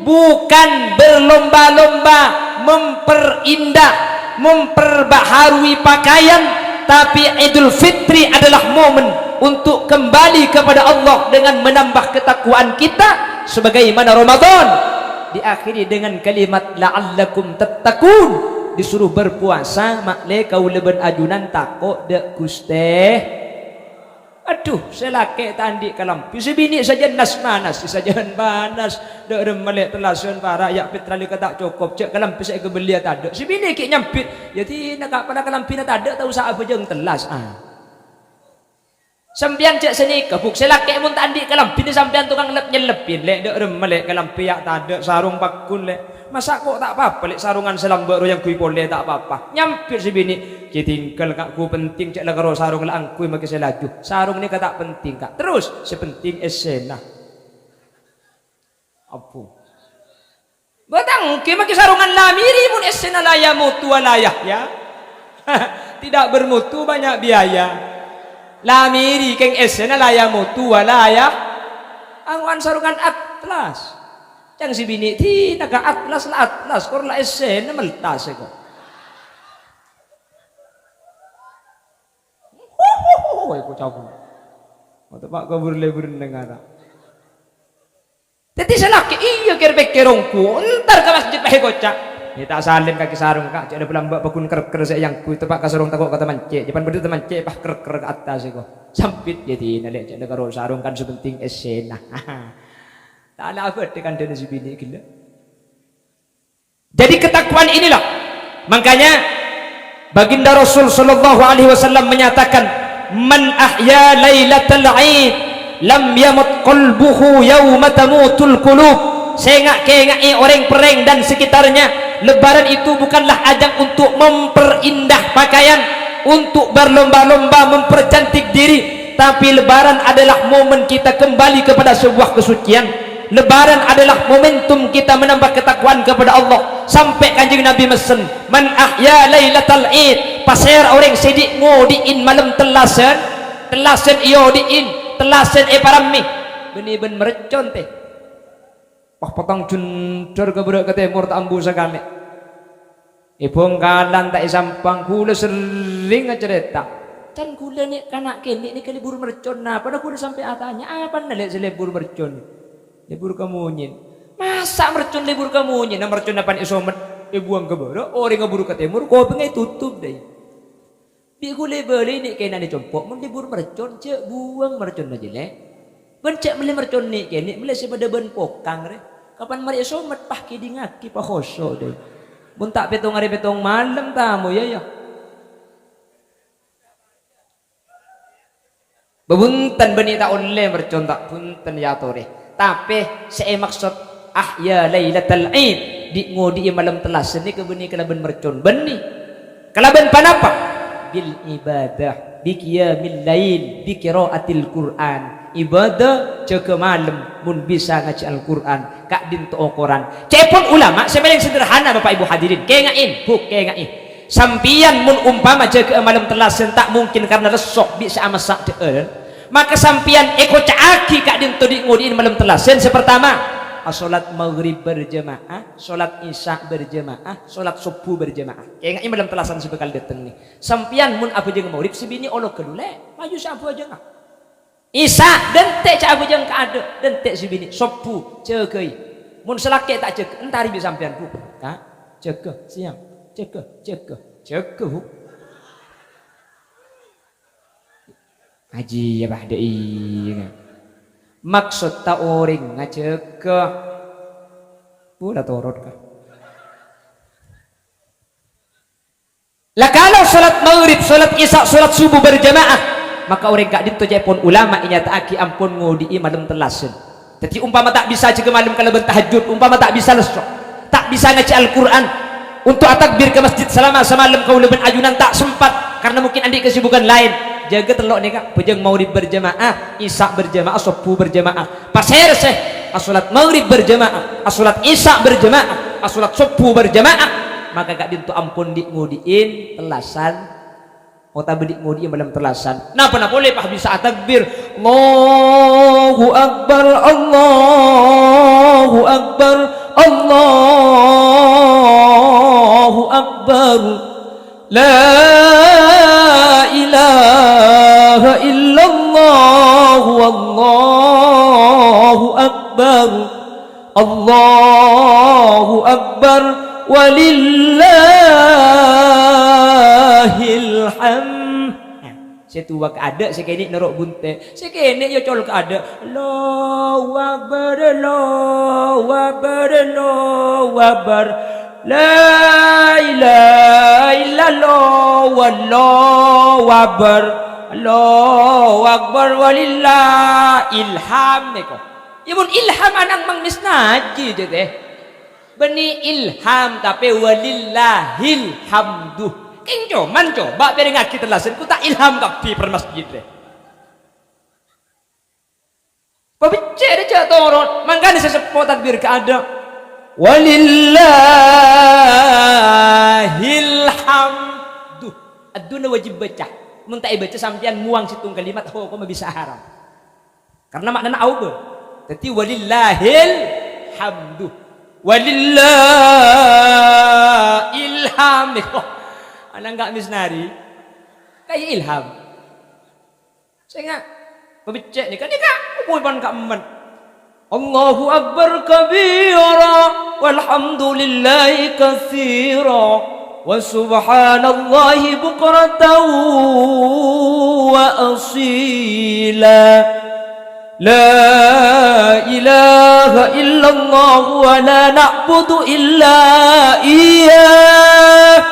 bukan berlomba-lomba memperindah, memperbaharui pakaian, tapi Idul Fitri adalah momen untuk kembali kepada Allah dengan menambah ketakwaan kita, sebagaimana Ramadan diakhiri dengan kalimat la'allakum tattaqun, disuruh berpuasa makle kau leben ajunan takok dek Guste Aduh, selake tandi kalampi sebini saja nas manas, sajahan panas. Dak remalik telasun para yak petrali tak cukup. Cek kalampi saya kebeli tak ada. Sebini ki nyampit. Jadi nak pada kalampi tak ada tahu sa apa jeung telas. Sampian cek seni kebuk selake mun tandi kalampi ni sampian tukang lep nyelepin lek dak remalik kalampi yak tak ada sarung pakun lek. Masa kok tak apa-apa lek sarungan selambak ro yang kui pole tak apa-apa. Nyampir si bini. Ki tinggal kak ku penting cek karo sarung la angkui make selaju. Sarung ni tak penting kak. Terus sepenting esena. Apa? Batang ki make sarungan lamiri mun esena laya mutu walayah ya. Tidak bermutu banyak biaya. Lamiri keng esena laya mutu walayah. Angwan sarungan atlas. Yang si bini ti naga atlas korla esen meltas ko. Ko cabul. Mata pak kabur lebur negara. Teti selaki iya kerbek kerongku. Entar ke masjid pahe kocak. Kita salin kaki sarung kak. Cak ada pelambak bakun ker saya yang ku tepak ka sarung takok kata mance. Japan berdua teman cek pah ker ke atas ko. Sampit jadi nalek cak ada karo sarung kan sepenting esen. Tak ada apa dengan dana si bini gila. Jadi ketakwaan inilah. Makanya baginda Rasul sallallahu alaihi wasallam menyatakan, "Man ahya lailatal 'id lam yamut qalbuhu yauma tamutul qulub." Sengak-kengai orang Pereng dan sekitarnya, lebaran itu bukanlah ajang untuk memperindah pakaian, untuk berlomba-lomba mempercantik diri, tapi lebaran adalah momen kita kembali kepada sebuah kesucian. Lebaran adalah momentum kita menambah ketakwaan kepada Allah. Sampai kanjeng Nabi mesen, "Man ahya lailatal 'id." Pasir orang sedik ngodiin malam telasen iyo diin, telasen parami. Beni-ben merecon teh. Pah potong jundor ke budak ke timur tak ambu sekali. Bongkalan tak isampang kula sering cerita. Can kula ni kanak kene ni kali buru mercon nah, pada kula sampai atanya apa nalek selebur mercon. Libur kamunyin. Masa mercon libur kamunyin? Nah mercon napan isomet buang ke barat. Orang ngeburu ke timur, kau pengen tutup deh. Bi gule beli ni kena ni compok. Mun libur mercon cek buang mercon aja leh. Ben cek beli mercon ni kene, beli sepada ben pokang re. Kapan mari isomet pah kidi ngaki pah khoso deh. Mun tak petong hari petong malam tamu ya. Bebuntan beni tak oleh mercon tak punten ya tore. Tapi saya maksud ahya lailatul 'id di ngodi malam telas ni ke beni kalaban mercon beni kalaban panapa bil ibadah bi qiyamil lail bi qiraatil Quran ibadah jaga malam mun bisa ngaji Al-Quran kak din to Quran cepon ulama sebenarnya sederhana Bapak Ibu hadirin kengain sampian mun umpama jaga malam telas tak mungkin karena resok bisa amasak deueun. Maka sampian eko caaki kak din to di ngodiin malam telasen sepertama salat maghrib berjamaah, salat isya berjamaah, salat subuh berjamaah. Kayak malam telasan sebekal dateng nih. Sampian mun aku jeung maurib sibini olo kedule, maju sabu aja ngah. Isya dente ca aku jeung kaade, dente sibini subuh ceukeuy. Mun selake tak ceuk, entari bisa sampean bu. Kak, ceukeuh siang, ceukeuh. Haji ya bahdai maksud ta orang ngajak ke pula torot kah lah kalau salat maghrib, salat isya, salat subuh berjamaah maka orang gak dinto pun ulama inyataaki ampun ngodi malam telasen. Jadi umpama tak bisa juga malam kalau bertahajud, umpama tak bisa lesok, tak bisa ngaji Al-Quran untuk takbir ke masjid selama semalam kau lebih ayunan tak sempat karena mungkin andi kesibukan lain. Jaga telok ni kak, pejang maghrib berjamaah, isya berjamaah, subuh berjamaah. Pasir seh, salat maghrib berjamaah, salat isya berjamaah, salat subuh berjamaah. Maka kak dintu ampun di ngudiin telasan, kota bedik ngudiin dalam telasan. Napa nak boleh pah bisa takbir, Allahu Akbar, Allahu Akbar, Allahu Akbar. La ilaha illallah wallahu akbar Allahu akbar walillahil hamd. tua ke ada sekene nerok bunte sekene yo col ke ada Allahu akbar Allahu akbar Allahu akbar la ilaha illallah wallahu akbar Allahu akbar walillah ilham neko ya pun ilham anang mang misnaji je teh beni ilham tapi walillahil hamdu king cuman coba beri ngaki telasen ku tak ilham kapi per masjid deh pabicek dia jatuh mangkani sesepo takbir ke ada walillahil hamdu aduna wajib baca mun tak baca sampean muang situng kalimat ho kok bisa haram karena maknana auge dadi walillahil hamdu walillah ilham anak enggak misnari kayak ilham saya enggak pabicek ni kan umur pan ka men Allahu akbar kabira walhamdulillahi katsira wa subhanallahi bukratan wa asila la ilaha illallah wa la na'budu illa iyyah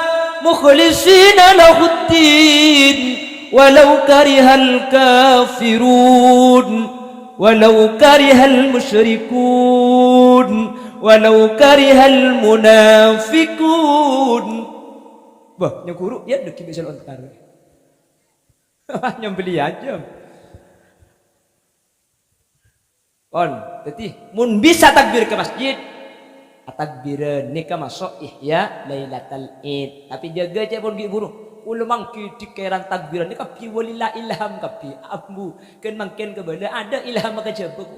mukhlisina lahuddin walau karihal kafirun walau karihal musyrikun walau karihal munafikun bah yang guru ya deki misal ontar nyembeli aja on jadi mun bisa takbir ke masjid takbir nikah masuk ihya lailatul id tapi jaga aja pun guru ulah mangki dikeran takbiran ni kapi walillah ilham kapi abu kan mangken ke benda ada ilham ke jebuk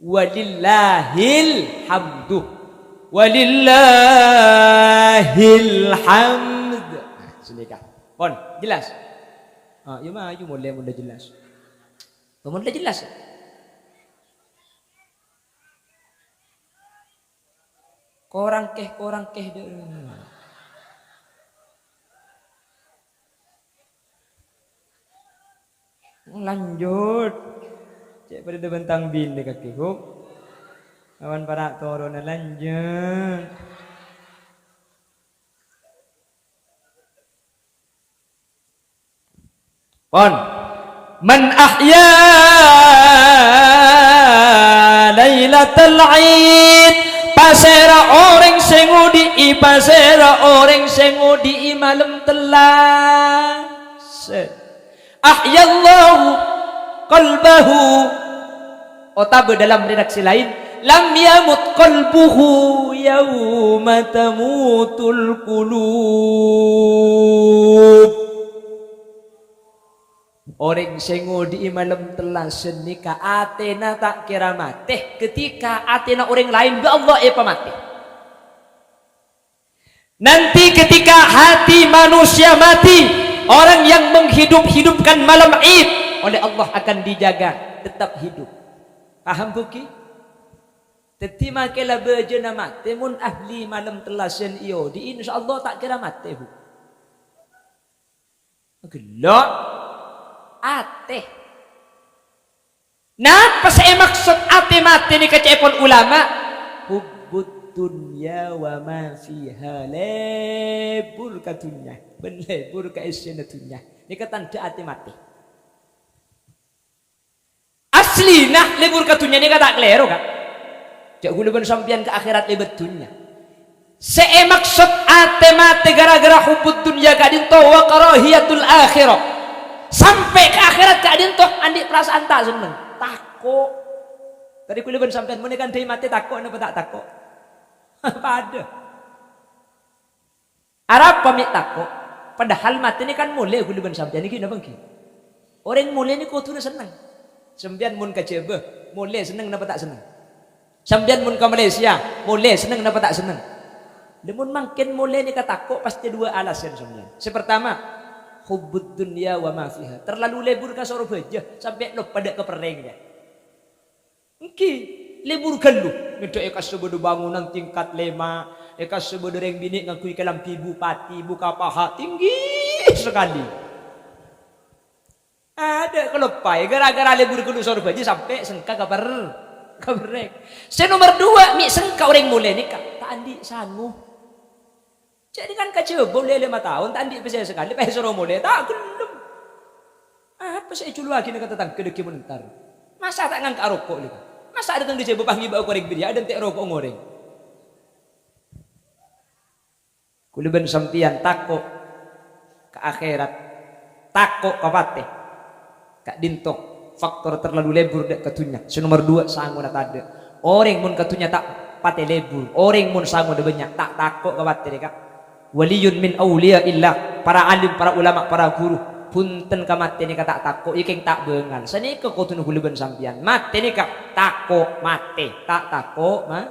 walillahil hamdu walillahil hamd sudah pon jelas ya mah ayo mulai mudah jelas mudah jelas korang keh deh lanjut cek pada bentang bin dekat kehuk kawan para turun lanjut pon man ahya lailatul id pasera orang sengudi pasera orang sengudi malam telas ahyallahu qalbahu otabe dalam redaksi lain lam yamut qalbuhu yauma tamutul qulub orang sengodi malam telas senika atena tak kira mati ketika atena orang lain be Allah pamati nanti ketika hati manusia mati orang yang menghidup-hidupkan malam Id oleh Allah akan dijaga tetap hidup. Paham buki? Teti makelah bejana mati mun ahli malam telasen iyo di insyaallah tak kira mati bu. Gelok ate. Napa saya maksud ate mati ni kecepon ulama? Hubbud dunya wa ma fiha lebur ka dunya. Belebur ke isyana dunya ini kata ati mati asli nah lebur ke dunya ini kata klero kan jak gula sampian ke akhirat lebur dunya saya maksud ati mati gara-gara hubud dunya kadinto wa karahiyatul akhirah sampai ke akhirat kadinto andi perasaan tak seneng takut tadi gula sampian menekan dari mati takut apa tak takut pada Arab pamit takut padahal mati ni kan mulai gula ban sampean iki napa ki orang mulai ni kudu seneng sampean mun ka Jebeh mulai seneng napa tak seneng sampean mun ka Malaysia mulai seneng napa tak seneng demun mangkin mulai ni ka takut pasti dua alasan sampean sepertama hubbud dunya wa ma fiha terlalu lebur ka Surabaya sampai lupa pada keperengnya iki lebur galuh ngedek ka sebedo bangunan tingkat 5 eka sebodoreng bini ngakui ke lampi bupati buka paha tinggi sekali Ada kelepai gara-gara lebur kudu sorba aja sampai sengka kabar kabarek. Saya nomor 2 mi sengka orang mulai nikah tak andi sanggup. Jadi kan kacau boleh 5 tahun tak andi pesai sekali pesai suruh mulai tak gelum. Apa saya culu lagi nak kata kedeki menentar. Masa tak ngangkat rokok ni? Masa ada tang dicebok pangi bau korek dia ada tak rokok ngoreng. Kuliban sampian takok ke akhirat, takok ke pate, kak dintok faktor terlalu lebur dek katunya. Nomor 2 sangu nak ada. Orang mun katunya tak pate lebur, orang mun sangu ada banyak tak takok ke pate dek. Waliyun min aulia illah, para alim, para ulama, para guru. Punten ka mate ni kata takok iking tak bengal. Sani ke kau tunu kuliban sampian. Mate ni kak takok mate, tak takok mah.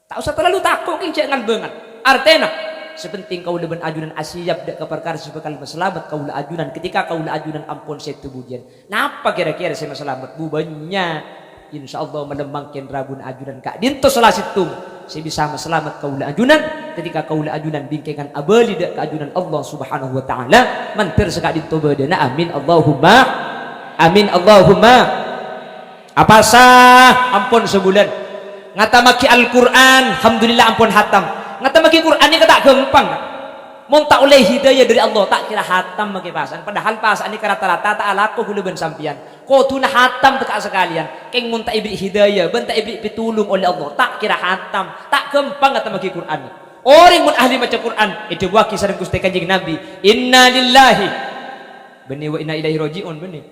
Tak usah terlalu takok king jangan bengal. Artena sepenting kau leben ajunan asyab dak keperkara sebekal selamat kau ajunan ketika kau ajunan ampun setu bujian. Napa kira-kira saya selamat bubanya insyaallah melembangkan rabun ajunan kak dinto salah situ saya bisa selamat kau ajunan ketika kau ajunan bingkengan abali dak keajunan Allah Subhanahu wa taala mantir sekak dinto badana amin Allahumma amin Allahumma. Apa sah ampun sebulan ngata maki Al-Qur'an alhamdulillah ampun hatam. Ngata maki Quran ni tak gampang. Mun tak oleh hidayah dari Allah tak kira hatam maki pasan. Padahal pasan ni rata-rata tak alaku kuleban sampian. Ko tuna hatam tak sekalian. Keng mun tak ibri hidayah, ben tak ibri pitulung oleh Allah tak kira hatam. Tak gampang ngata maki Quran ni. Orang mun ahli maca Quran itu waki sareng Gusti Kanjeng Nabi. Inna lillahi bani wa inna ilaihi rajiun bani.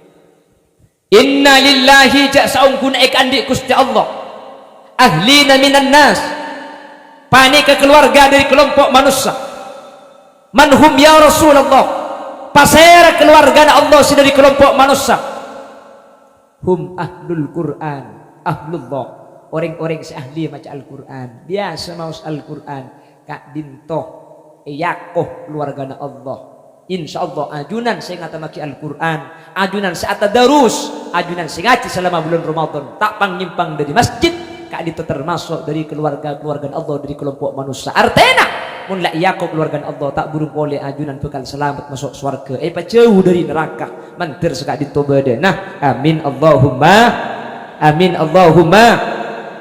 Inna lillahi ja saung kun ek andik Gusti Allah. Ahlina minan nas. Panik ke keluarga dari kelompok manusia. Manhum ya Rasulullah. Pasera keluarga Allah dari kelompok manusia. Hum ahlul Quran, ahlullah. Orang-orang seahli baca Al-Quran. Biasa maus Al-Quran. Kak dintoh yakoh keluarga Allah. Insyaallah ajunan saya ngata maki Al-Quran. Ajunan saya tadarus. Ajunan saya ngaji selama bulan Ramadan. Tak pangnyimpang dari masjid. Kak itu termasuk dari keluarga Allah dari kelompok manusia. Artena mun la iyaku keluarga Allah tak burung boleh ajunan bekal selamat masuk surga. Jauh dari neraka. Mantir sekak ditobade. Nah, amin Allahumma. Amin Allahumma.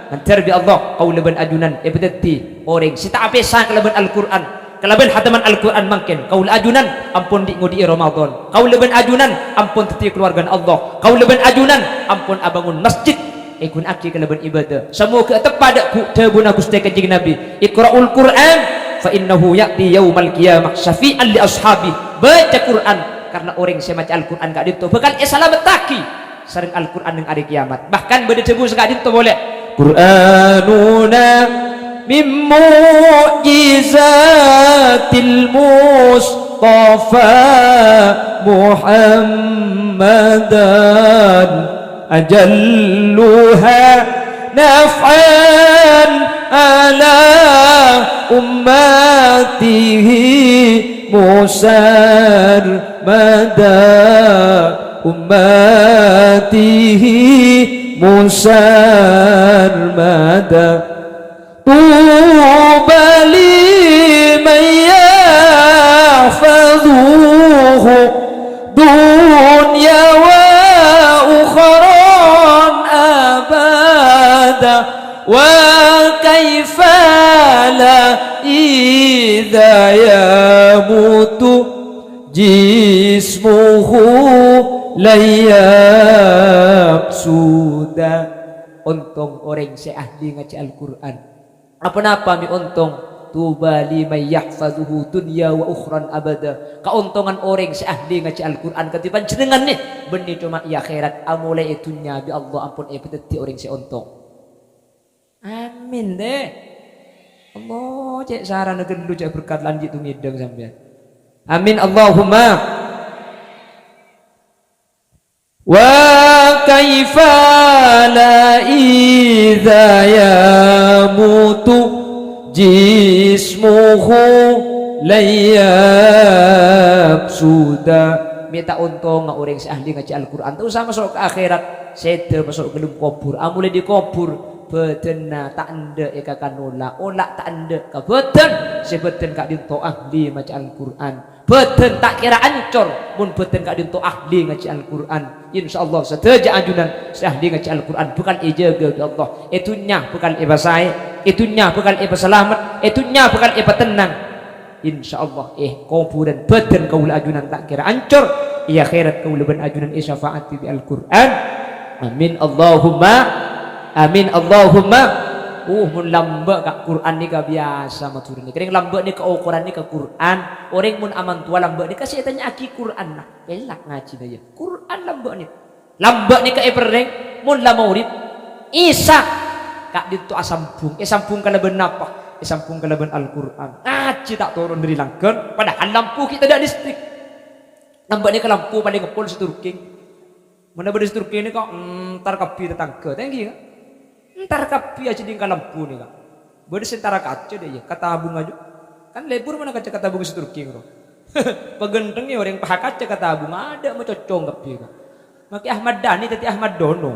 Mantir bi Allah kau leban ajunan beteti orang si tak apesa kelaban Al-Qur'an. Kelaban hataman Al-Qur'an mangken kau ajunan ampun di ngudi Ramadan. Kau leban ajunan ampun teti keluarga Allah. Kau leban ajunan ampun abangun masjid. Ikun aki kelaban ibadah semua ke tepada ku tabuna Gusti Kanjeng Nabi iqra'ul Qur'an fa innahu ya'ti yaumal qiyamah syafi'an li ashabi. Baca Quran karena orang yang baca Al-Quran gak dito bakal selamat taki sering Al-Quran yang hari kiamat. Bahkan beda cebu gak dito boleh Qur'anuna min mu'jizatil Mustafa Muhammadan ajalluha naf'an ala ummatihi musar mada ummatihi musar mada tuba liman yahfazuhu dunya wa wa kaifa la idza yamutu jismuhu layab sudah. Untung orang seahli ngaji Al-Quran apa-apa mi untung tuba liman yahfazuhu dunya wa ukhran abada. Keuntungan orang seahli ngaji Al-Quran ketiban jenengan nih benih cuma ya akhirat amulai itunya bi Allah ampun peteti orang seuntung. Amin deh. Allah cek sarana gendut cek berkat lanjut tu ngideng sampean. Amin Allahumma. Wa kaifa la idza yamutu jismuhu layab sudah. Minta untung orang si ahli ngaji Al-Quran tu usah masuk ke akhirat. Sedel masuk gelung kubur. Amule di kubur betena tak anda eka kanula olak tak anda ka beten sebeten kak dinto ahli maca Al-Quran beten tak kira ancor mun beten kak dinto ahli ngaji Al-Quran insyaallah seteja ajunan ahli ngaji Al-Quran bukan ijaga ke Allah itunya bukan iba saya itunya bukan iba selamat itunya bukan iba tenang insyaallah kopu dan beten kaula ajunan tak kira ancor iya akhirat kaula ben ajunan syafaati bi Al-Quran amin Allahumma mun lambak kak Quran ni ka biasa matur ni kering lambak ni ka Quran ni ka Quran orang mun aman tua lambak ni kasih tanya aki Quran nah elak ngaji daya Quran lambak ni ka epereng mun la maurib isa kak ditu asambung sambung kalaban apa sambung kalaban Al-Quran ngaji tak turun dari langgan padahal lampu kita dak listrik lambak ni ka lampu paling ngepol seturking mana beri seturking ni kok tar kapi tetangga tenggi kan ntar kapi aja di lampu nih kak boleh sentara kaca deh ya kata abung aja kan lebur mana kaca kata abung seturki bro pegenteng nih orang paha kaca kata abung ada mau cocong kapi kak maki Ahmad Dhani tadi Ahmad Dono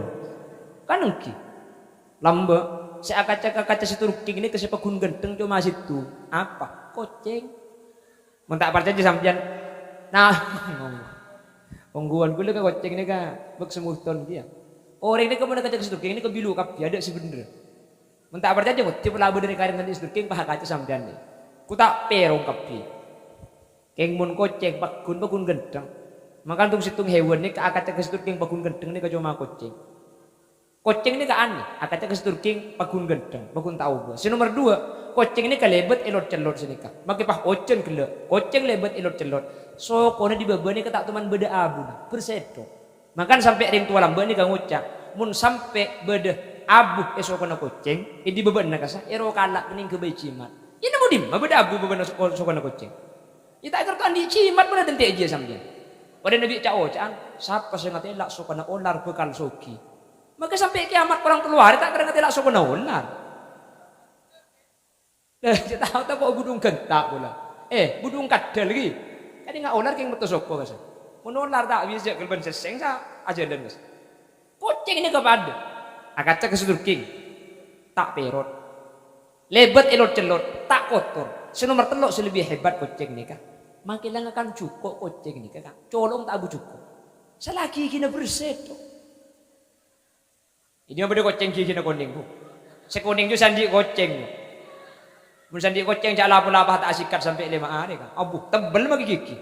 kan engki lamba saya kaca seturki ini ke pegun genteng cuma situ apa koceng mentak percaya sampean nah ongguan gue ke koceng ini kak bek semuton dia orang ini kemudian kaca seturking ini kebilu kapi ada si bener mentak percaya jemut tipe labu dari kain nanti seturking paha kaca sampean nih ku tak perong kapi keng mun koceng bakun gendeng makan tung situng hewan nih kaca seturking bakun gendeng nih cuma koceng ini ke aneh kaca seturking bakun gendeng bakun tahu gua si nomor 2 koceng ini kelebet elot celot sini kak maki pah koceng kele koceng lebet elot celot so kone di beban ini ketak teman beda abu bersedo makan sampai ring tua lambak ni kang ucap mun sampai beda abu esok kena koceng di beban nak kasah ero kalak kening ke bayi cimat ini mau dim beda abu beban esok kena koceng kita agar tuan di cimat mana tentu aja sambil pada nabi cak ocaan siapa saya ngati lak sok kena olar bekal soki maka sampai kiamat orang keluar tak kena ngati lak sok kena olar kita tahu tak kok budung gentak pula budung kadal lagi kan nggak olar keng betul sok kasah menular tak bisa kelban seseng sa aja dan guys koceng ini kepada akaca keseturking tak perot lebet elot celot tak kotor senomor telok selebih hebat koceng ini kak makin akan cukup koceng ini kak colong tak abu cukup selagi kena berseto ini apa dia koceng kina kuning bu sekuning tu sandi koceng mun sandi koceng cak lapah tak sikat sampai 5 hari kak abu tebel magi gigi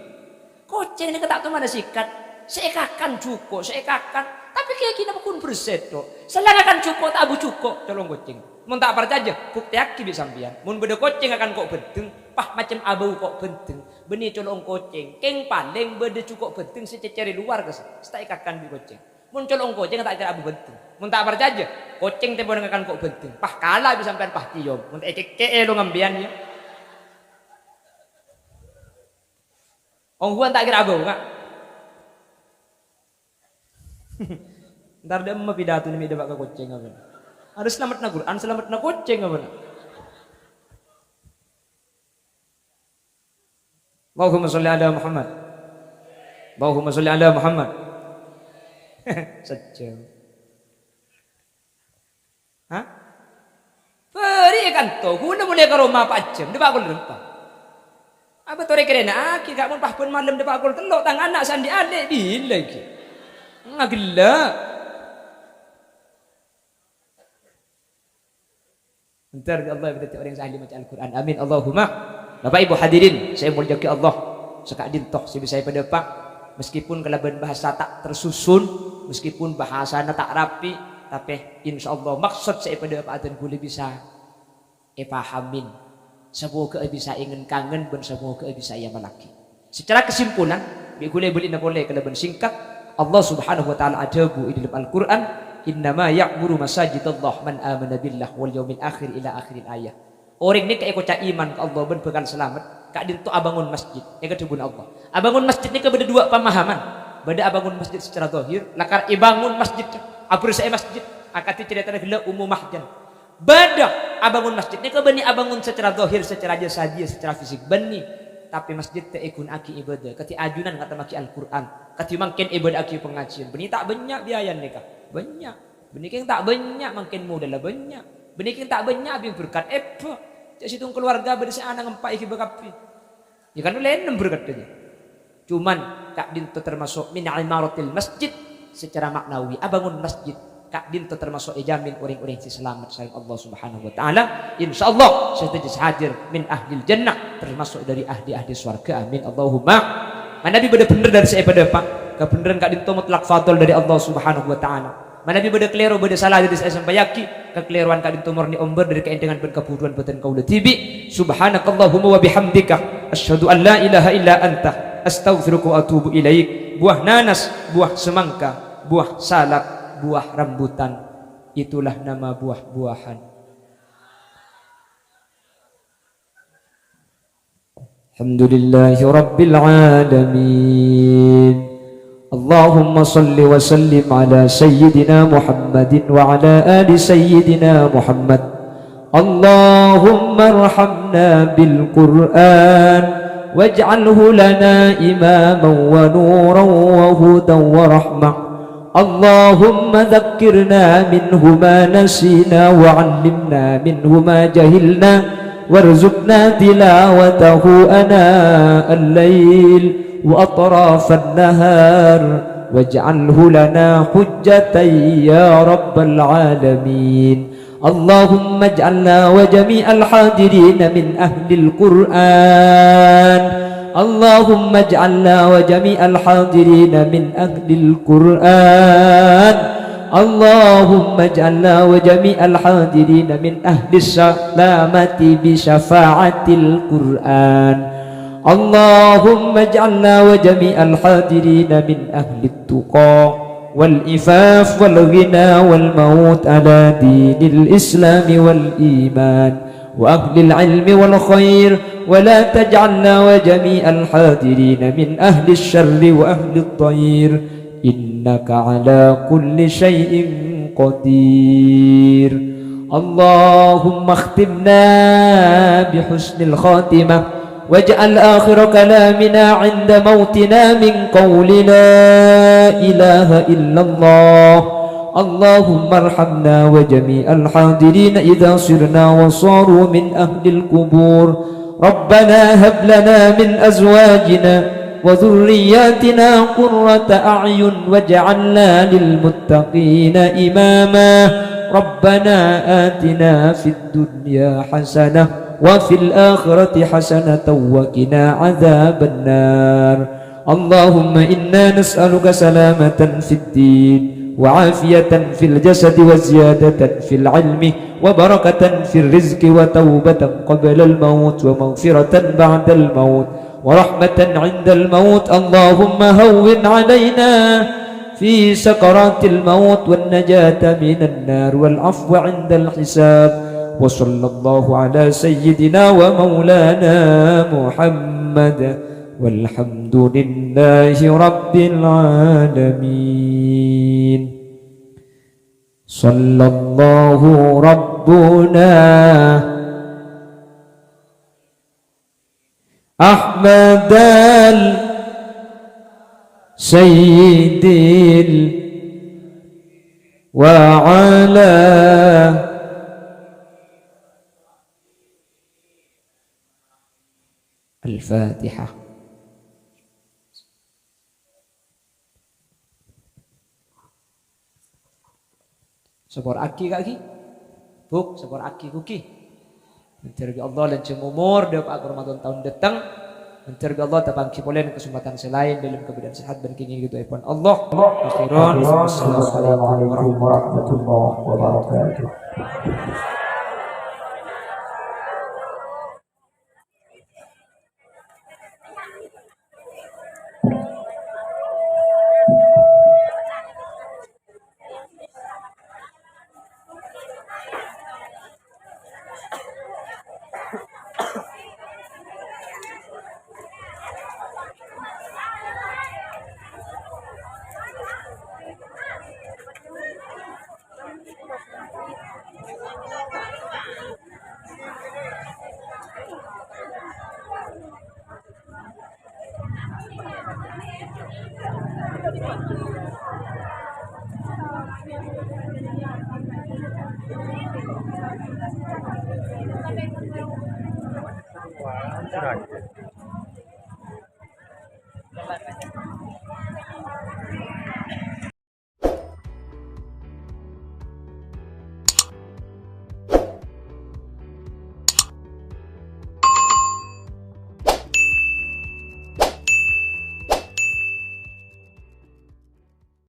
koceng ini ketak mana sikat seekakan cukup seekakan tapi kayak gini pun berset tuh selangakan cukup tak abu cukup colong koceng mun tak percaya bukti aki bisa sampean mun beda koceng akan kok benteng pah macam abu kok benteng benih colong koceng keng paling beda cukup benteng sececeri luar kes tak ikakan di koceng mun colong koceng tak kira abu benteng mun tak percaya koceng tempo akan kok benteng pah kalah bisa sampean pah tiom mun tak keke lo ngambian ya ongguan tak kira abu enggak ntar dia mau pidato nih dia bakal koceng apa harus selamat na Quran selamat na koceng apa Allahumma sholli ala Muhammad Allahumma sholli ala Muhammad sejam hah beri kan tuh guna boleh ke rumah 4 jam dia bakal rempah apa tore kerena aki gak mun pahpun malam dia bakal telok tang anak sandi adik bila lagi ngagila bentar Allah berarti orang yang ahli baca Al-Quran amin Allahumma Bapak Ibu hadirin saya muliakan Allah sekak dintoh saya pada pak meskipun kelaban bahasa tak tersusun meskipun bahasanya tak rapi tapi insyaallah maksud saya pada pak dan boleh bisa pahamin semoga bisa ingin kangen dan semoga bisa ia melaki secara kesimpulan boleh boleh kelaban singkat Allah subhanahu wa ta'ala ajabu di dalam Al-Quran innama ya'muru masajidallah man amana billah wal yaumil akhir ila akhiril ayat orang ni kayak kocak iman ke Allah ben bekal selamat kak dinto abangun masjid yang kedua Allah abangun masjid ni beda 2 pemahaman beda abangun masjid secara zahir lakar ibangun masjid abur saya masjid akati ceritanya gila umum mahjan beda abangun masjid ni beni abangun secara zahir secara jasa secara fisik beni tapi masjid tak ikun aki ibadah kati ajunan kata maki Al-Quran kati mungkin ibadah aki pengajian beni tak banyak biaya nikah banyak Benih tak banyak makin muda lah banyak. Benih tak banyak abing berkat apa? Cak situng keluarga berisi anak empat iki bekapi. Ya kan lain berkat dia. Cuman kak dinto termasuk min imaratil masjid secara maknawi. Abangun masjid kak dinto termasuk jamin orang-orang yang selamat sayang Allah Subhanahu wa taala. Insyaallah saya hadir min ahlil jannah termasuk dari ahli-ahli surga. Amin Allahumma. Mana nabi bener dari saya pada Pak. Kebenaran kak dinto mutlak fadl dari Allah Subhanahu wa taala. Mana nabi beda keliru beda salah dari saya sampai yakin kekeliruan kak dinto murni omber dari keendengan ben keburuan beten kaula tibi. Subhanakallahumma wa bihamdika asyhadu an la ilaha illa anta astaghfiruka wa atubu ilaik. Buah nanas, buah semangka, buah salak, buah rambutan, itulah nama buah-buahan. Alhamdulillahi rabbil alamin. Allahumma salli wa sallim ala sayyidina Muhammadin wa ala ali sayyidina Muhammad. Allahumma arhamna bil Qur'an واجعله لنا إماما ونورا وهدى ورحمة. اللهم ذكرنا منه ما نسينا وعلمنا منه ما جهلنا وارزقنا تلاوته آناء الليل وأطراف النهار واجعله لنا حجة يا رب العالمين. اللهم اجعلنا وجميع الحاضرين من أهل القرآن. اللهم اجعلنا وجميع الحاضرين من أهل القرآن. اللهم اجعلنا وجميع الحاضرين من أهل السلامة بشفاعة القرآن. اللهم اجعلنا وجميع الحاضرين من أهل التقى والإفاف والغنى والموت على دين الإسلام والإيمان وأهل العلم والخير. ولا تجعلنا وجميع الحاضرين من أهل الشر وأهل الضير إنك على كل شيء قدير. اللهم اختمنا بحسن الخاتمة واجعل آخر كلامنا عند موتنا من قول لا إله إلا الله. اللهم ارحمنا وجميع الحاضرين إذا صرنا وصاروا من أهل القبور. ربنا هب لنا من أزواجنا وذرياتنا قرة أعين واجعلنا للمتقين إماما. ربنا آتنا في الدنيا حسنة وفي الآخرة حسنة وقنا عذاب النار. اللهم إنا نسألك سلامة في الدين وعافية في الجسد وزيادة في العلم وبركة في الرزق وتوبة قبل الموت ومغفرة بعد الموت ورحمة عند الموت. اللهم هون علينا في سكرات الموت والنجاة من النار والعفو عند الحساب. وصلى الله على سيدنا ومولانا محمد والحمد لله رب العالمين. صلى الله ربنا أحمد السيد وعلى الفاتحة. Sabor aki kaki, buk sabor aki kuki. Mencari Allah dan cemumur dapat Ramadan tahun datang. Mencari Allah tapangki polen kesempatan selain dalam keadaan sehat dan kini gitu ipon Allah. Assalamualaikum warahmatullahi wabarakatuh. Sudah.